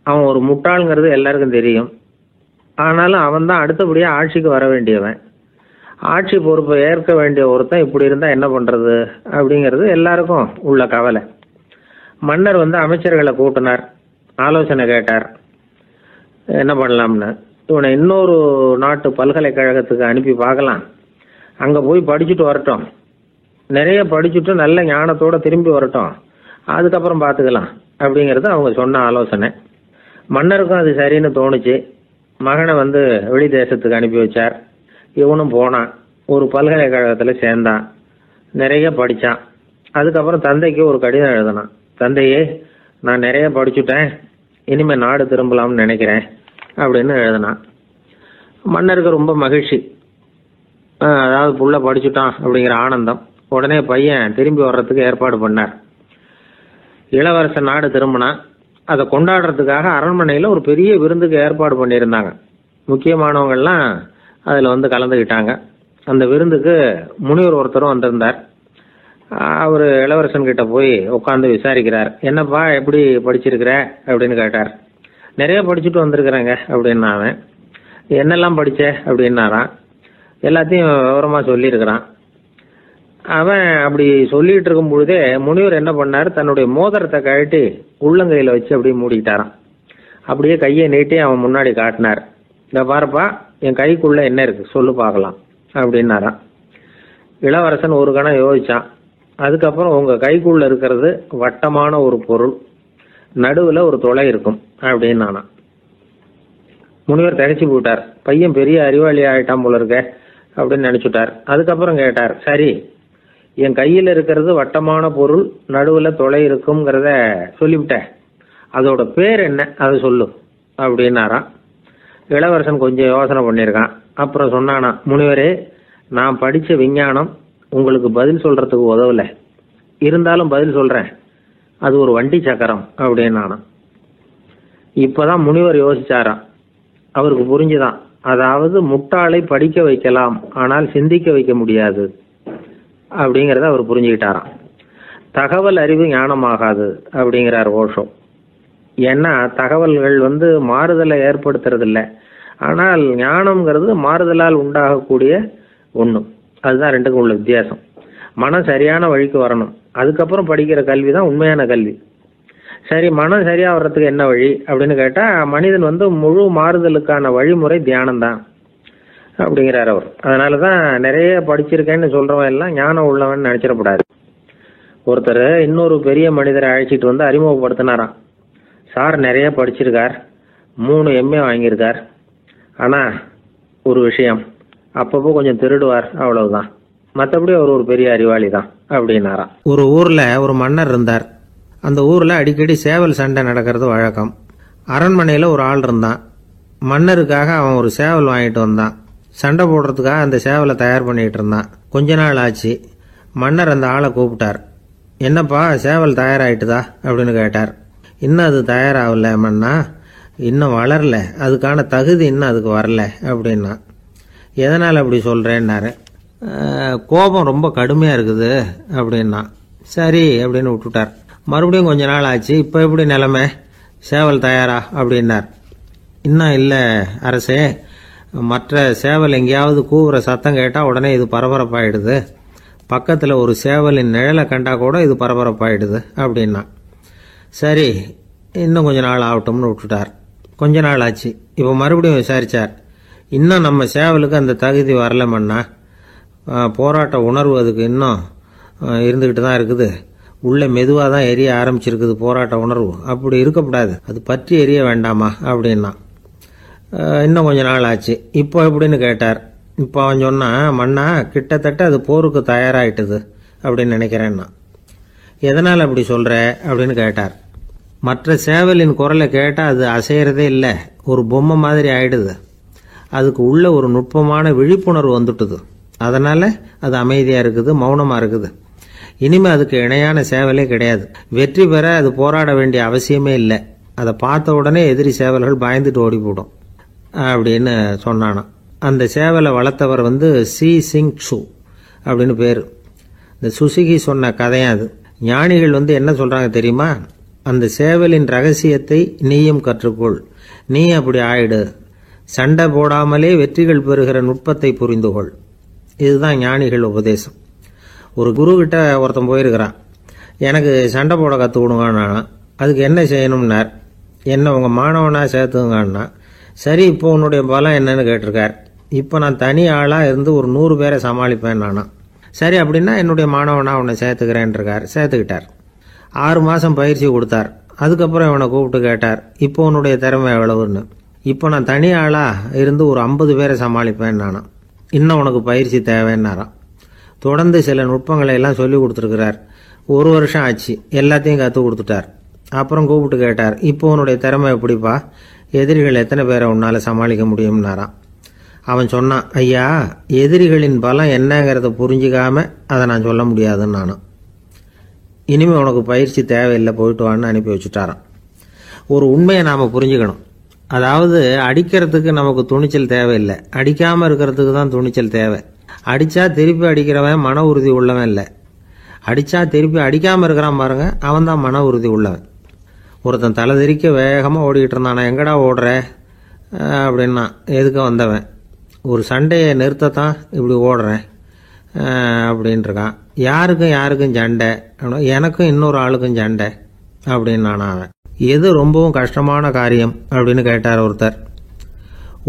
Speaker 1: அவன் ஒரு முட்டாளுங்கிறது எல்லாருக்கும் தெரியும். ஆனாலும் அவன் தான் அடுத்தபடியா ஆட்சிக்கு வர வேண்டியவன். ஆட்சி பொறுப்பை ஏற்க வேண்டிய ஒருத்தன் இப்படி இருந்தா என்ன பண்றது அப்படிங்கிறது எல்லாருக்கும் உள்ள கவலை. மன்னர் அமைச்சர்களை கூட்டினார். ஆலோசனை கேட்டார், என்ன பண்ணலாம்னு. இவனை இன்னொரு நாட்டு பல்கலைக்கழகத்துக்கு அனுப்பி பார்க்கலாம். அங்க போய் படிச்சுட்டு வரட்டும். நிறைய படிச்சுட்டு நல்ல ஞானத்தோட திரும்பி வரட்டும். அதுக்கப்புறம் பார்த்துக்கலாம் அப்படிங்கிறது அவங்க சொன்ன ஆலோசனை. மன்னருக்கும் அது சரின்னு தோணுச்சு. மகனை வெளி தேசத்துக்கு அனுப்பி வச்சார். இவனும் போனான். ஒரு பல்கலைக்கழகத்தில் சேர்ந்தான். நிறைய படித்தான். அதுக்கப்புறம் தந்தைக்கு ஒரு கடிதம் எழுதினான். தந்தையே, நான் நிறைய படிச்சுட்டேன், இனிமேல் நாடு திரும்பலாம்னு நினைக்கிறேன் அப்படின்னு எழுதினான். மன்னருக்கு ரொம்ப மகிழ்ச்சி. அதாவது புள்ள படிச்சுட்டான் அப்படிங்கிற ஆனந்தம். உடனே பையன் திரும்பி வர்றதுக்கு ஏற்பாடு பண்ணார். இளவரசன் நாடு திரும்பினான். அதை கொண்டாடுறதுக்காக அரண்மனையில் ஒரு பெரிய விருந்துக்கு ஏற்பாடு பண்ணியிருந்தாங்க. முக்கியமானவங்கள்லாம் அதில் கலந்துக்கிட்டாங்க. அந்த விருந்துக்கு முனிவர் ஒருத்தரும் வந்திருந்தார். அவர் இளவரசன் கிட்ட போய் உட்காந்து விசாரிக்கிறார். என்னப்பா, எப்படி படிச்சிருக்கிற அப்படின்னு கேட்டார். நிறைய படிச்சுட்டு வந்திருக்கிறேங்க அப்படின்னா அவன். என்னெல்லாம் படிச்ச அப்படின்னாரான். எல்லாத்தையும் விவரமா சொல்லியிருக்கிறான். அவன் அப்படி சொல்லிட்டு இருக்கும் பொழுதே முனிவர் என்ன பண்ணார், தன்னுடைய மோதிரத்தை கழட்டி உள்ளங்கையில வச்சு அப்படியே மூடிக்கிட்டாரான். அப்படியே கையை நீட்டி அவன் முன்னாடி காட்டினார். இந்த பாருப்பா, என் கைக்குள்ள என்ன இருக்கு சொல்லு பார்க்கலாம் அப்படின்னாரான். இளவரசன் ஒரு கணம் யோசிச்சான். அதுக்கப்புறம் உங்க கைக்குள்ள இருக்கிறது வட்டமான ஒரு பொருள், நடுவுல ஒரு துளை இருக்கும் அப்படின்னு. முனிவர் திகைச்சு போட்டார். பையன் பெரிய அறிவாளி ஆயிட்டான் போல இருக்க அப்படின்னு நினைச்சுட்டார். அதுக்கப்புறம் கேட்டார், சரி, என் கையில இருக்கிறது வட்டமான பொருள், நடுவுல துளை இருக்கும்ங்கிறத சொல்லிவிட்டேன், அதோட பேர் என்ன அதை சொல்லு அப்படின்னாராம். இளவரசன் கொஞ்சம் யோசனை பண்ணியிருக்கான். அப்புறம் சொன்னானா, முனிவரே, நான் படிச்ச விஞ்ஞானம் உங்களுக்கு பதில் சொல்றதுக்கு உதவல, இருந்தாலும் பதில் சொல்றேன், அது ஒரு வண்டி சக்கரம் அப்படின்னானா. இப்பதான் முனிவர் யோசிச்சாராம். அவருக்கு புரிஞ்சுதான், அதாவது முட்டாளை படிக்க வைக்கலாம், ஆனால் சிந்திக்க வைக்க முடியாது அப்படிங்கிறத அவர் புரிஞ்சுக்கிட்டாராம். தகவல் அறிவு ஞானமாகாது அப்படிங்கிறார் ஓஷோ. ஏன்னா தகவல்கள் மாறுதலை ஏற்படுத்துறது இல்லை, ஆனால் ஞானம்ங்கிறது மாறுதலால் உண்டாகக்கூடிய ஒண்ணு. அதுதான் ரெண்டுக்கும் உள்ள வித்தியாசம். மனம் சரியான வழிக்கு வரணும், அதுக்கப்புறம் படிக்கிற கல்வி தான் உண்மையான கல்வி. சரி, மனம் சரியா வர்றதுக்கு என்ன வழி அப்படின்னு கேட்டா, மனிதன் முழு மாறுதலுக்கான வழிமுறை தியானம் தான் அப்படிங்கிறார் அவர். அதனாலதான் நிறைய படிச்சிருக்கேன்னு சொல்றவன் எல்லாம் ஞானம் உள்ளவன் நினைச்சிடக்கூடாது. ஒருத்தர் இன்னொரு பெரிய மனிதரை அழைச்சிட்டு அறிமுகப்படுத்தினாராம். சார் நிறைய படிச்சிருக்கார், 3 MA வாங்கியிருக்கார், ஆனா ஒரு விஷயம், அப்பப்போ கொஞ்சம் திருடுவார், அவ்வளவுதான், மற்றபடி அவர் ஒரு பெரிய அறிவாளி தான் அப்படின்னாராம். ஒரு ஊர்ல ஒரு மன்னர் இருந்தார். அந்த ஊர்ல அடிக்கடி சேவல் சண்டை நடக்கிறது வழக்கம். அரண்மனையில ஒரு ஆள் இருந்தான். மன்னருக்காக அவன் ஒரு சேவல் வாங்கிட்டு வந்தான். சண்டை போடுறதுக்காக அந்த சேவலை தயார் பண்ணிகிட்டு இருந்தான். கொஞ்ச நாள் ஆச்சு. மன்னர் அந்த ஆளை கூப்பிட்டார். என்னப்பா சேவல் தயாராகிட்டுதா அப்படின்னு கேட்டார். இன்னும் அது தயாராகல மன்னா, இன்னும் வளரல, அதுக்கான தகுதி இன்னும் அதுக்கு வரல அப்படின்னா. எதனால் அப்படி சொல்கிறேன்னாரு. கோபம் ரொம்ப கடுமையாக இருக்குது அப்படின்னா. சரி அப்படின்னு விட்டுட்டார். மறுபடியும் கொஞ்ச நாள் ஆச்சு. இப்போ எப்படி நிலைமை, சேவல் தயாரா அப்படின்னார். இன்னும் இல்லை அரசே, மற்ற சேவல் எங்கேயாவது கூவுற சத்தம் கேட்டால் உடனே இது பரபரப்பாயிடுது, பக்கத்தில் ஒரு சேவலின் நிழலை கண்டா கூட இது பரபரப்பாயிடுது அப்படின்னா. சரி இன்னும் கொஞ்ச நாள் ஆகட்டும்னு விட்டுட்டார். கொஞ்ச நாள் ஆச்சு. இப்போ மறுபடியும் விசாரித்தார். இன்னும் நம்ம சேவலுக்கு அந்த தகுதி வரலமன்னா, போராட்ட உணர்வு அதுக்கு இன்னும் இருந்துக்கிட்டு தான் இருக்குது, உள்ளே மெதுவாக தான் எரிய ஆரம்பிச்சிருக்குது போராட்ட உணர்வு, அப்படி இருக்கக்கூடாது, அது பற்றி எரிய வேண்டாமா அப்படின்னா. இன்னும் கொஞ்ச நாள் ஆச்சு. இப்போ எப்படின்னு கேட்டார். இப்போ அவன் சொன்னான், மன்னா கிட்டத்தட்ட அது போருக்கு தயாராகிட்டுது அப்படின்னு நினைக்கிறேன்னா. எதனால் அப்படி சொல்கிற அப்படின்னு கேட்டார். மற்ற சேவலின் குரலை கேட்டால் அது அசைகிறதே இல்லை, ஒரு பொம்மை மாதிரி ஆயிடுது, அதுக்கு உள்ள ஒரு நுட்பமான விழிப்புணர்வு வந்துட்டுது, அதனால் அது அமைதியாக இருக்குது, மௌனமாக இருக்குது. இனிமேல் அதுக்கு இணையான சேவலே கிடையாது. வெற்றி பெற அது போராட வேண்டிய அவசியமே இல்லை, அதை பார்த்த உடனே எதிரி சேவல்கள் பயந்துட்டு ஓடி போடும் அப்படின்னு சொன்னானான். அந்த சேவலை வளர்த்தவர் சி சிங் சு அப்படின்னு பேர். இந்த சுசுகி சொன்ன கதையும் அது. ஞானிகள் என்ன சொல்கிறாங்க தெரியுமா, அந்த சேவலின் ரகசியத்தை நீயும் கற்றுக்கொள், நீ அப்படி ஆயிடு, சண்டை போடாமலே வெற்றிகள் பெறுகிற நுட்பத்தை புரிந்துகொள். இதுதான் ஞானிகள் உபதேசம். ஒரு குருக்கிட்ட ஒருத்தன் போயிருக்கிறான். எனக்கு சண்டை போட கற்றுக் கொடுங்கன்னா. அதுக்கு என்ன செய்யணும்னார். என்ன உங்கள் மாணவனாக சேர்த்துங்கண்ணா. சரி இப்போ உன்னுடைய பலம் என்னன்னு கேட்டிருக்கார். இப்போ நான் தனி ஆளாக இருந்து ஒரு 100 பேரை சமாளிப்பேன் நானா. சரி அப்படின்னா என்னுடைய மாணவனாக உன்னை சேர்த்துக்கிறேன்ருக்கார். சேர்த்துக்கிட்டார். 6 மாதம் பயிற்சி கொடுத்தார். அதுக்கப்புறம் இவனை கூப்பிட்டு கேட்டார், இப்போ உன்னுடைய திறமை எவ்வளவுன்னு. இப்போ நான் தனி ஆளாக இருந்து ஒரு 50 பேரை சமாளிப்பேன் நானா. இன்னும் உனக்கு பயிற்சி தேவைன்னாராம். தொடர்ந்து சில நுட்பங்களை எல்லாம் சொல்லி கொடுத்துருக்கிறார். 1 வருஷம் ஆச்சு. எல்லாத்தையும் கற்றுக் கொடுத்துட்டார். அப்புறம் கூப்பிட்டு கேட்டார், இப்போ உன்னுடைய திறமை எப்படிப்பா, எதிரிகள் எத்தனை பேரை உன்னால் சமாளிக்க முடியும்னாராம். அவன் சொன்னான், ஐயா எதிரிகளின் பலம் என்னங்கிறத புரிஞ்சிக்காம அதை நான் சொல்ல முடியாதுன்னு நானும். இனிமேல் உனக்கு பயிற்சி தேவையில்லை, போயிட்டு வான்னு அனுப்பி வச்சுட்டாரான். ஒரு உண்மையை நாம் புரிஞ்சுக்கணும். அதாவது அடிக்கிறதுக்கு நமக்கு துணிச்சல் தேவையில்லை, அடிக்காமல் இருக்கிறதுக்கு தான் துணிச்சல் தேவை. அடித்தா திருப்பி அடிக்கிறவன் மன உறுதி உள்ளவன் இல்லை, அடித்தா திருப்பி அடிக்காமல் இருக்கிறான் பாருங்க, அவன் தான் மன உறுதி உள்ளவன். ஒருத்தன் தலை திரிக்க வேகமாக ஓடிக்கிட்டு இருந்தான். நான் எங்கடா ஓடுற அப்படின்னா, எதுக்கு வந்தவன், ஒரு சண்டையை நிறுத்தத்தான் இப்படி ஓடுறேன் அப்படின்ட்டுருக்கான். யாருக்கும் சண்டை, எனக்கும் இன்னொரு ஆளுக்கும் சண்டை அப்படின்னு நான். அவன் எது ரொம்பவும் கஷ்டமான காரியம் அப்படின்னு கேட்டார் ஒருத்தர்.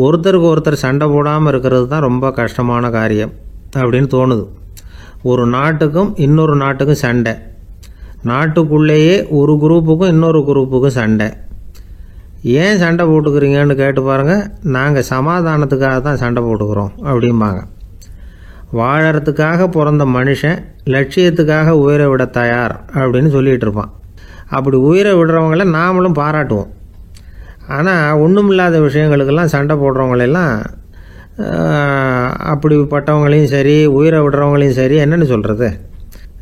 Speaker 1: ஒருத்தருக்கு ஒருத்தர் சண்டை போடாமல் இருக்கிறது தான் ரொம்ப கஷ்டமான காரியம் அப்படின்னு தோணுது. ஒரு நாட்டுக்கும் இன்னொரு நாட்டுக்கும் சண்டை, நாட்டுக்குள்ளேயே ஒரு குரூப்புக்கும் இன்னொரு குரூப்புக்கும் சண்டை. ஏன் சண்டை போட்டுக்கிறீங்கன்னு கேட்டு பாருங்கள். நாங்கள் சமாதானத்துக்காக தான் சண்டை போட்டுக்கிறோம் அப்படிம்பாங்க. வாழறதுக்காக பிறந்த மனுஷன் லட்சியத்துக்காக உயிரை விட தயார் அப்படின்னு சொல்லிகிட்டு இருப்பான். அப்படி உயிரை விடுறவங்கள நாமளும் பாராட்டுவோம். ஆனால் ஒன்றுமில்லாத விஷயங்களுக்கெல்லாம் சண்டை போடுறவங்களெல்லாம், அப்படிப்பட்டவங்களையும் சரி உயிரை விடுறவங்களையும் சரி என்னென்னு சொல்கிறது,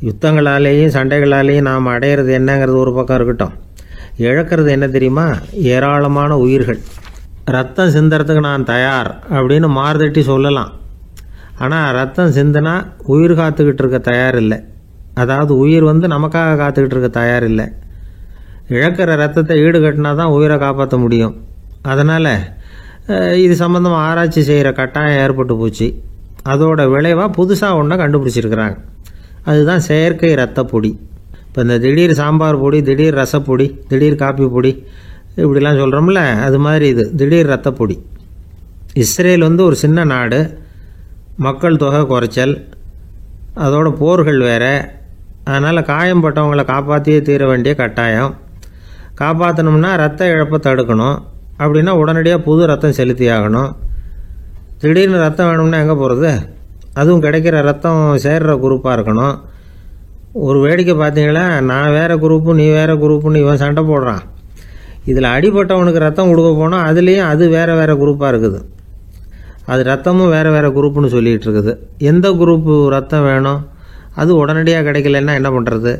Speaker 1: யுத்தங்களாலேயும் சண்டைகளாலேயும் நாம் அடையிறது என்னங்கிறது ஒரு பக்கம் இருக்கட்டும், இழக்கிறது என்ன தெரியுமா, ஏராளமான உயிர்கள். ரத்தம் சிந்துறதுக்கு நான் தயார் அப்படின்னு மார்தட்டி சொல்லலாம். ஆனால் ரத்தம் சிந்தினா உயிர் காத்துக்கிட்டு இருக்க தயார் இல்லை. அதாவது உயிர் நமக்காக காத்துக்கிட்டு இருக்க தயார் இல்லை. இழக்கிற ரத்தத்தை ஈடுகட்டினா தான் உயிரை காப்பாற்ற முடியும். அதனால் இது சம்பந்தமாக ஆராய்ச்சி செய்கிற கட்டாயம் ஏற்பட்டு போச்சு. அதோட விளைவாக புதுசாக ஒன்றை கண்டுபிடிச்சிருக்கிறாங்க. அதுதான் செயற்கை ரத்த பொடி. இப்போ இந்த திடீர் சாம்பார் பொடி, திடீர் ரசப்பொடி, திடீர் காப்பி பொடி இப்படிலாம் சொல்கிறோம்ல, அது மாதிரி இது திடீர் ரத்த பொடி. இஸ்ரேல் ஒரு சின்ன நாடு, மக்கள் தொகை குறைச்சல், அதோட போர்கள் வேறு. அதனால் காயம்பட்டவங்களை காப்பாற்றியே தீர வேண்டிய கட்டாயம். காப்பாற்றணும்னா ரத்த இழப்பை தடுக்கணும். அப்படின்னா உடனடியாக புது ரத்தம் செலுத்தி ஆகணும். திடீர்னு ரத்தம் வேணும்னா எங்கே போகிறது? அதுவும் கிடைக்கிற ரத்தம் சேர்கிற குரூப்பாக இருக்கணும். ஒரு வேடிக்கை பார்த்தீங்களா, நான் வேறு குரூப்பு நீ வேறு குரூப்புன்னு இவன் சண்டை போடுறான். இதில் அடிபட்டவனுக்கு ரத்தம் கொடுக்க போனால் அதுலேயும் அது வேறு வேறு குரூப்பாக இருக்குது. அது ரத்தமும் வேறு வேறு குரூப்புன்னு சொல்லிகிட்டு இருக்குது. எந்த குரூப்பு ரத்தம் வேணும், அது உடனடியாக கிடைக்கலன்னா என்ன பண்ணுறது?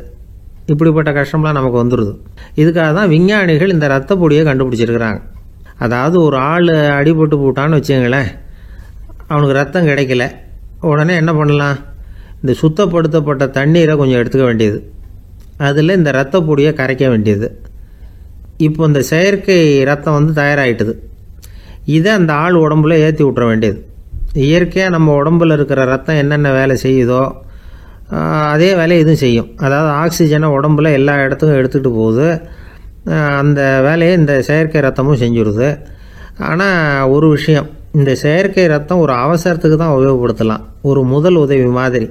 Speaker 1: இப்படிப்பட்ட கஷ்டம்லாம் நமக்கு வந்துடுது. இதுக்காக தான் விஞ்ஞானிகள் இந்த ரத்த பொடியை கண்டுபிடிச்சிருக்கிறாங்க. அதாவது ஒரு ஆள் அடிபட்டு போட்டான்னு வச்சுங்களேன், அவனுக்கு ரத்தம் கிடைக்கல, உடனே என்ன பண்ணலாம்? இந்த சுத்தப்படுத்தப்பட்ட தண்ணீரை கொஞ்சம் எடுத்துக்க வேண்டியது, அதில் இந்த ரத்த பொடியை கரைக்க வேண்டியது. இப்போ இந்த செயற்கை ரத்தம் வந்து தயாராகிட்டுது. இதை அந்த ஆள் உடம்புல ஏற்றி விட்டுற வேண்டியது. இயற்கையாக நம்ம உடம்புல இருக்கிற ரத்தம் என்னென்ன வேலை செய்யுதோ அதே வேலையை இதுவும் செய்யும். அதாவது ஆக்சிஜனை உடம்புல எல்லா இடத்துக்கும் எடுத்துகிட்டு போகுது. அந்த வேலையை இந்த செயற்கை ரத்தமும் செஞ்சுடுது. ஆனால் ஒரு விஷயம், இந்த செயற்கை ரத்தம் ஒரு அவசரத்துக்கு தான் உபயோகப்படுத்தலாம், ஒரு முதல் உதவி மாதிரி.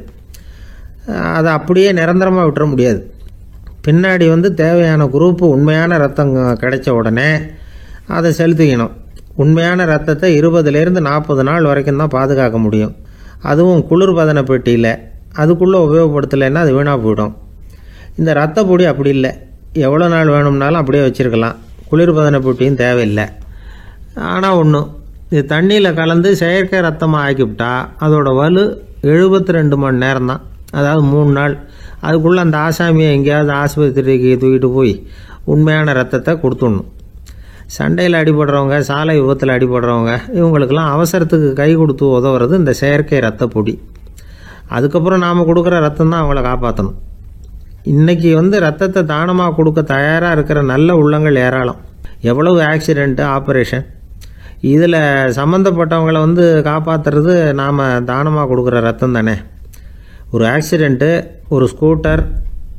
Speaker 1: அதை அப்படியே நிரந்தரமாக விட்டுற முடியாது. பின்னாடி வந்து தேவையான குரூப்பு உண்மையான ரத்தம் கிடைச்ச உடனே அதை செலுத்திக்கணும். உண்மையான ரத்தத்தை 20லேருந்து 40 நாள் வரைக்கும் தான் பாதுகாக்க முடியும். அதுவும் குளிர்பதன பெட்டியில். அதுக்குள்ளே உபயோகப்படுத்தலைன்னா அது வீணாக போயிடும். இந்த ரத்த பொடி அப்படி இல்லை, எவ்வளோ நாள் வேணும்னாலும் அப்படியே வச்சுருக்கலாம், குளிர்பதன பெட்டியும் தேவையில்லை. ஆனால் ஒன்று, இது தண்ணியில் கலந்து செயற்கை ரத்தமாக ஆக்கிவிட்டா அதோட வலு 72 மணி நேரம் தான், அதாவது 3 நாள். அதுக்குள்ளே அந்த ஆசாமியை எங்கேயாவது ஆஸ்பத்திரிக்கு தூக்கிட்டு போய் உண்மையான ரத்தத்தை கொடுத்துடணும். சண்டையில் அடிபடுறவங்க, சாலை விபத்தில் அடிபடுறவங்க, இவங்களுக்கெல்லாம் அவசரத்துக்கு கை கொடுத்து உதவுறது இந்த செயற்கை ரத்த பொடி. அதுக்கப்புறம் நாம் கொடுக்குற ரத்தம் தான் அவங்கள காப்பாற்றணும். இன்றைக்கி வந்து ரத்தத்தை தானமாக கொடுக்க தயாராக இருக்கிற நல்ல உள்ளங்கள் ஏராளம். எவ்வளவு ஆக்சிடெண்ட்டு, ஆப்ரேஷன், இதில் சம்மந்தப்பட்டவங்களை வந்து காப்பாற்றுறது நாம் தானமாக கொடுக்குற ரத்தம் தானே. ஒரு ஆக்சிடெண்ட்டு, ஒரு ஸ்கூட்டர்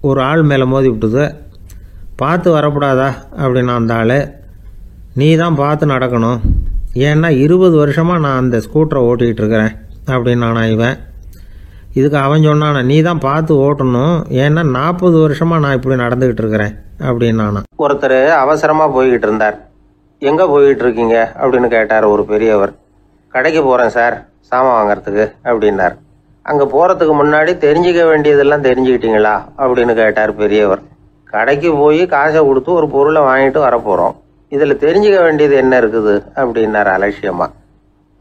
Speaker 1: ஒரு ஆள் மேலே மோதி விட்டுது, பார்த்து வரக்கூடாதா அப்படின்னா அந்த ஆள், நீ தான் பார்த்து நடக்கணும், ஏன்னா 20 வருஷமாக நான் அந்த ஸ்கூட்டரை ஓட்டிகிட்டு இருக்கிறேன் அப்படின்னானா இவன். இதுக்கு அவன் சொன்னானா, நீ தான் பார்த்து ஓட்டணும், ஏன்னா 40 வருஷமாக நான் இப்படி நடந்துக்கிட்டு இருக்கிறேன் அப்படின்னானா. ஒருத்தர் அவசரமாக போய்கிட்டு இருந்தார். எங்கே போய்கிட்டு இருக்கீங்க அப்படின்னு கேட்டார் ஒரு பெரியவர். கடைக்கு போகிறேன் சார், சாமான் வாங்கிறதுக்கு அப்படின்னார். அங்கே போகிறதுக்கு முன்னாடி தெரிஞ்சிக்க வேண்டியதெல்லாம் தெரிஞ்சுக்கிட்டீங்களா அப்படின்னு கேட்டார் பெரியவர். கடைக்கு போய் காசை கொடுத்து ஒரு பொருளை வாங்கிட்டு வரப்போகிறோம், இதில் தெரிஞ்சிக்க வேண்டியது என்ன இருக்குது அப்படின்னார் அலட்சியமாக.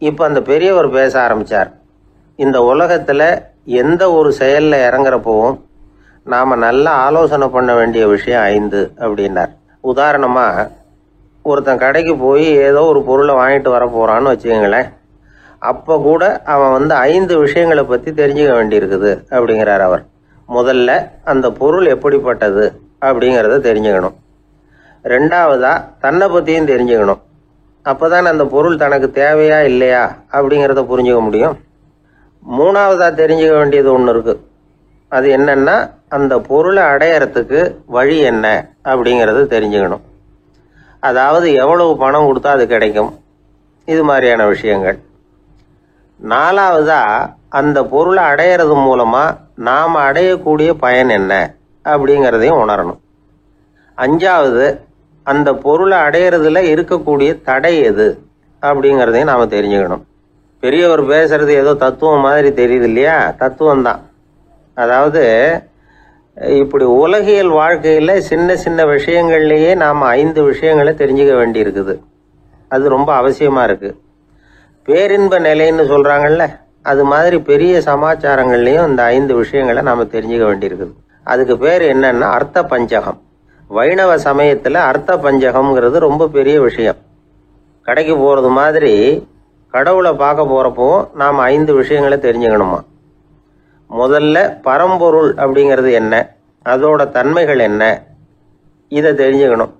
Speaker 1: இப்போ அந்த பெரியவர் பேச ஆரம்பித்தார். இந்த உலகத்தில் எந்த ஒரு செயலில் இறங்குறப்பவும் நாம் நல்லா ஆலோசனை பண்ண வேண்டிய விஷயம் 5 அப்படின்னார். உதாரணமாக, ஒருத்தன் கடைக்கு போய் ஏதோ ஒரு பொருளை வாங்கிட்டு வர போகிறான்னு வச்சுக்கோங்களேன். அப்போ கூட அவன் வந்து 5 விஷயங்களை பற்றி தெரிஞ்சுக்க வேண்டியிருக்குது அப்படிங்கிறார் அவர். முதல்ல அந்த பொருள் எப்படிப்பட்டது அப்படிங்கிறத தெரிஞ்சுக்கணும். 2வதா தன்னை பற்றியும் தெரிஞ்சுக்கணும். அப்போ தான் அந்த பொருள் தனக்கு தேவையா இல்லையா அப்படிங்கிறத புரிஞ்சுக்க முடியும். 3வதா தெரிஞ்சுக்க வேண்டியது ஒன்று இருக்குது. அது என்னன்னா, அந்த பொருளை அடையறதுக்கு வழி என்ன அப்படிங்கிறது தெரிஞ்சுக்கணும். அதாவது எவ்வளவு பணம் கொடுத்தா அது கிடைக்கும், இது மாதிரியான விஷயங்கள். 4வதா அந்த பொருளை அடையிறது மூலமாக நாம் அடையக்கூடிய பயன் என்ன அப்படிங்கிறதையும் உணரணும். 5வது அந்த பொருளை அடையிறதுல இருக்கக்கூடிய தடை எது அப்படிங்கிறதையும் நாம் தெரிஞ்சுக்கணும். பெரியவர் பேசுறது ஏதோ தத்துவம் மாதிரி தெரியுது இல்லையா? தத்துவம் தான். அதாவது இப்படி உலகியல் வாழ்க்கையில் சின்ன சின்ன விஷயங்கள்லேயே நாம் 5 விஷயங்களை தெரிஞ்சுக்க வேண்டி இருக்குது. அது ரொம்ப அவசியமாக இருக்குது. பேரின்ப நிலைன்னு சொல்கிறாங்கல்ல, அது மாதிரி பெரிய சமாச்சாரங்கள்லேயும் இந்த 5 விஷயங்களை நாம் தெரிஞ்சுக்க வேண்டியிருக்குது. அதுக்கு பேர் என்னன்னா அர்த்த பஞ்சகம். வைணவ சமயத்தில் அர்த்த பஞ்சகம்ங்கிறது ரொம்ப பெரிய விஷயம். கடைக்கு போகிறது மாதிரி கடவுளை பார்க்க போகிறப்போ நாம் 5 விஷயங்களை தெரிஞ்சுக்கணுமா. முதல்ல பரம்பொருள் அப்படிங்கிறது என்ன, அதோட தன்மைகள் என்ன, இதை தெரிஞ்சுக்கணும்.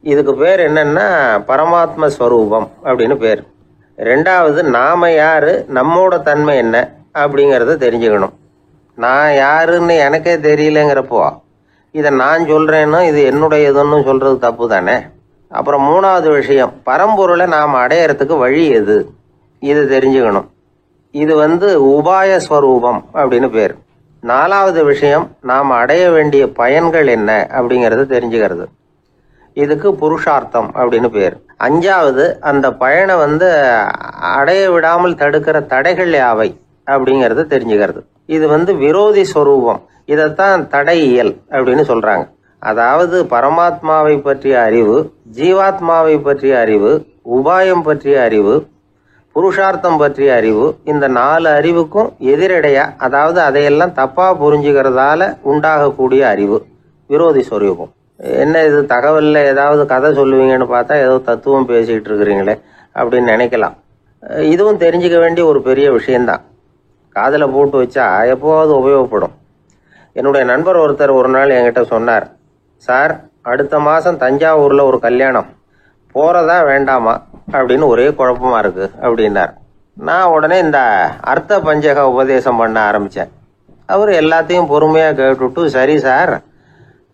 Speaker 1: இதுக்கு பேர் என்னன்னா பரமாத்ம ஸ்வரூபம் அப்படின்னு பேர். 2வது நாம யாரு, நம்மோட தன்மை என்ன அப்படிங்கிறத தெரிஞ்சுக்கணும். நான் யாருன்னு எனக்கே தெரியலங்கிறப்போ இதை நான் சொல்கிறேன்னு இது என்னுடையதுன்னு சொல்கிறது தப்பு தானே. அப்புறம் 3வது விஷயம், பரம்பொருளை நாம் அடையறதுக்கு வழி எது, இது தெரிஞ்சுக்கணும். இது வந்து உபாய ஸ்வரூபம் அப்படின்னு பேர். 4வது விஷயம், நாம் அடைய வேண்டிய பயன்கள் என்ன அப்படிங்கிறது தெரிஞ்சுக்கிறது. இதுக்கு புருஷார்த்தம் அப்படின்னு பேர். 5வது அந்த பயனை வந்து அடைய விடாமல் தடுக்கிற தடைகள் யாவை அப்படிங்கிறது தெரிஞ்சுக்கிறது. இது வந்து விரோதி ஸ்வரூபம். இதைத்தான் தடையியல் அப்படின்னு சொல்றாங்க. அதாவது பரமாத்மாவை பற்றிய அறிவு, ஜீவாத்மாவை பற்றிய அறிவு, உபாயம் பற்றிய அறிவு, புருஷார்த்தம் பற்றிய அறிவு, இந்த 4 அறிவுக்கும் எதிரடையா, அதாவது அதையெல்லாம் தப்பா புரிஞ்சுக்கிறதால உண்டாகக்கூடிய அறிவு விரோதி சொரூபம். என்ன இது தகவல்ல ஏதாவது கதை சொல்லுவீங்கன்னு பார்த்தா ஏதோ தத்துவம் பேசிட்டு இருக்கிறீங்களே அப்படின்னு நினைக்கலாம். இதுவும் தெரிஞ்சுக்க வேண்டிய ஒரு பெரிய விஷயம்தான். காதில் போட்டு வச்சா எப்போவாவது உபயோகப்படும். என்னுடைய நண்பர் ஒருத்தர் ஒரு நாள் என்கிட்ட சொன்னார், சார் அடுத்த மாதம் தஞ்சாவூரில் ஒரு கல்யாணம், போகிறதா வேண்டாமா அப்படின்னு ஒரே குழப்பமா இருக்கு அப்படின்னார். நான் உடனே இந்த அர்த்த பஞ்சக உபதேசம் பண்ண ஆரம்பித்தேன். அவர் எல்லாத்தையும் பொறுமையாக கேட்டுவிட்டு, சரி சார்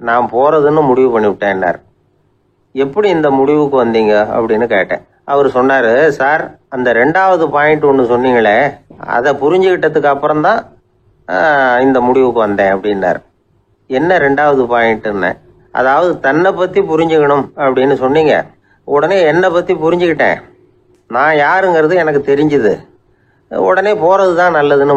Speaker 1: நான் போகிறதுன்னு முடிவு பண்ணிவிட்டேன்னார். எப்படி இந்த முடிவுக்கு வந்தீங்க அப்படின்னு கேட்டேன். அவர் சொன்னார், சார் அந்த 2வது பாயிண்ட் ஒன்று சொன்னீங்களே, அதை புரிஞ்சுக்கிட்டதுக்கு அப்புறம்தான் இந்த முடிவுக்கு வந்தேன் அப்படின்னார். என்ன 2வது பாயிண்ட்டுன்னு? அதாவது தன்னை பற்றி புரிஞ்சுக்கணும் அப்படின்னு சொன்னீங்க. உடனே என்னை பற்றி புரிஞ்சுக்கிட்டேன், நான் யாருங்கிறது எனக்கு தெரிஞ்சுது. உடனே போகிறது தான் நல்லதுன்னு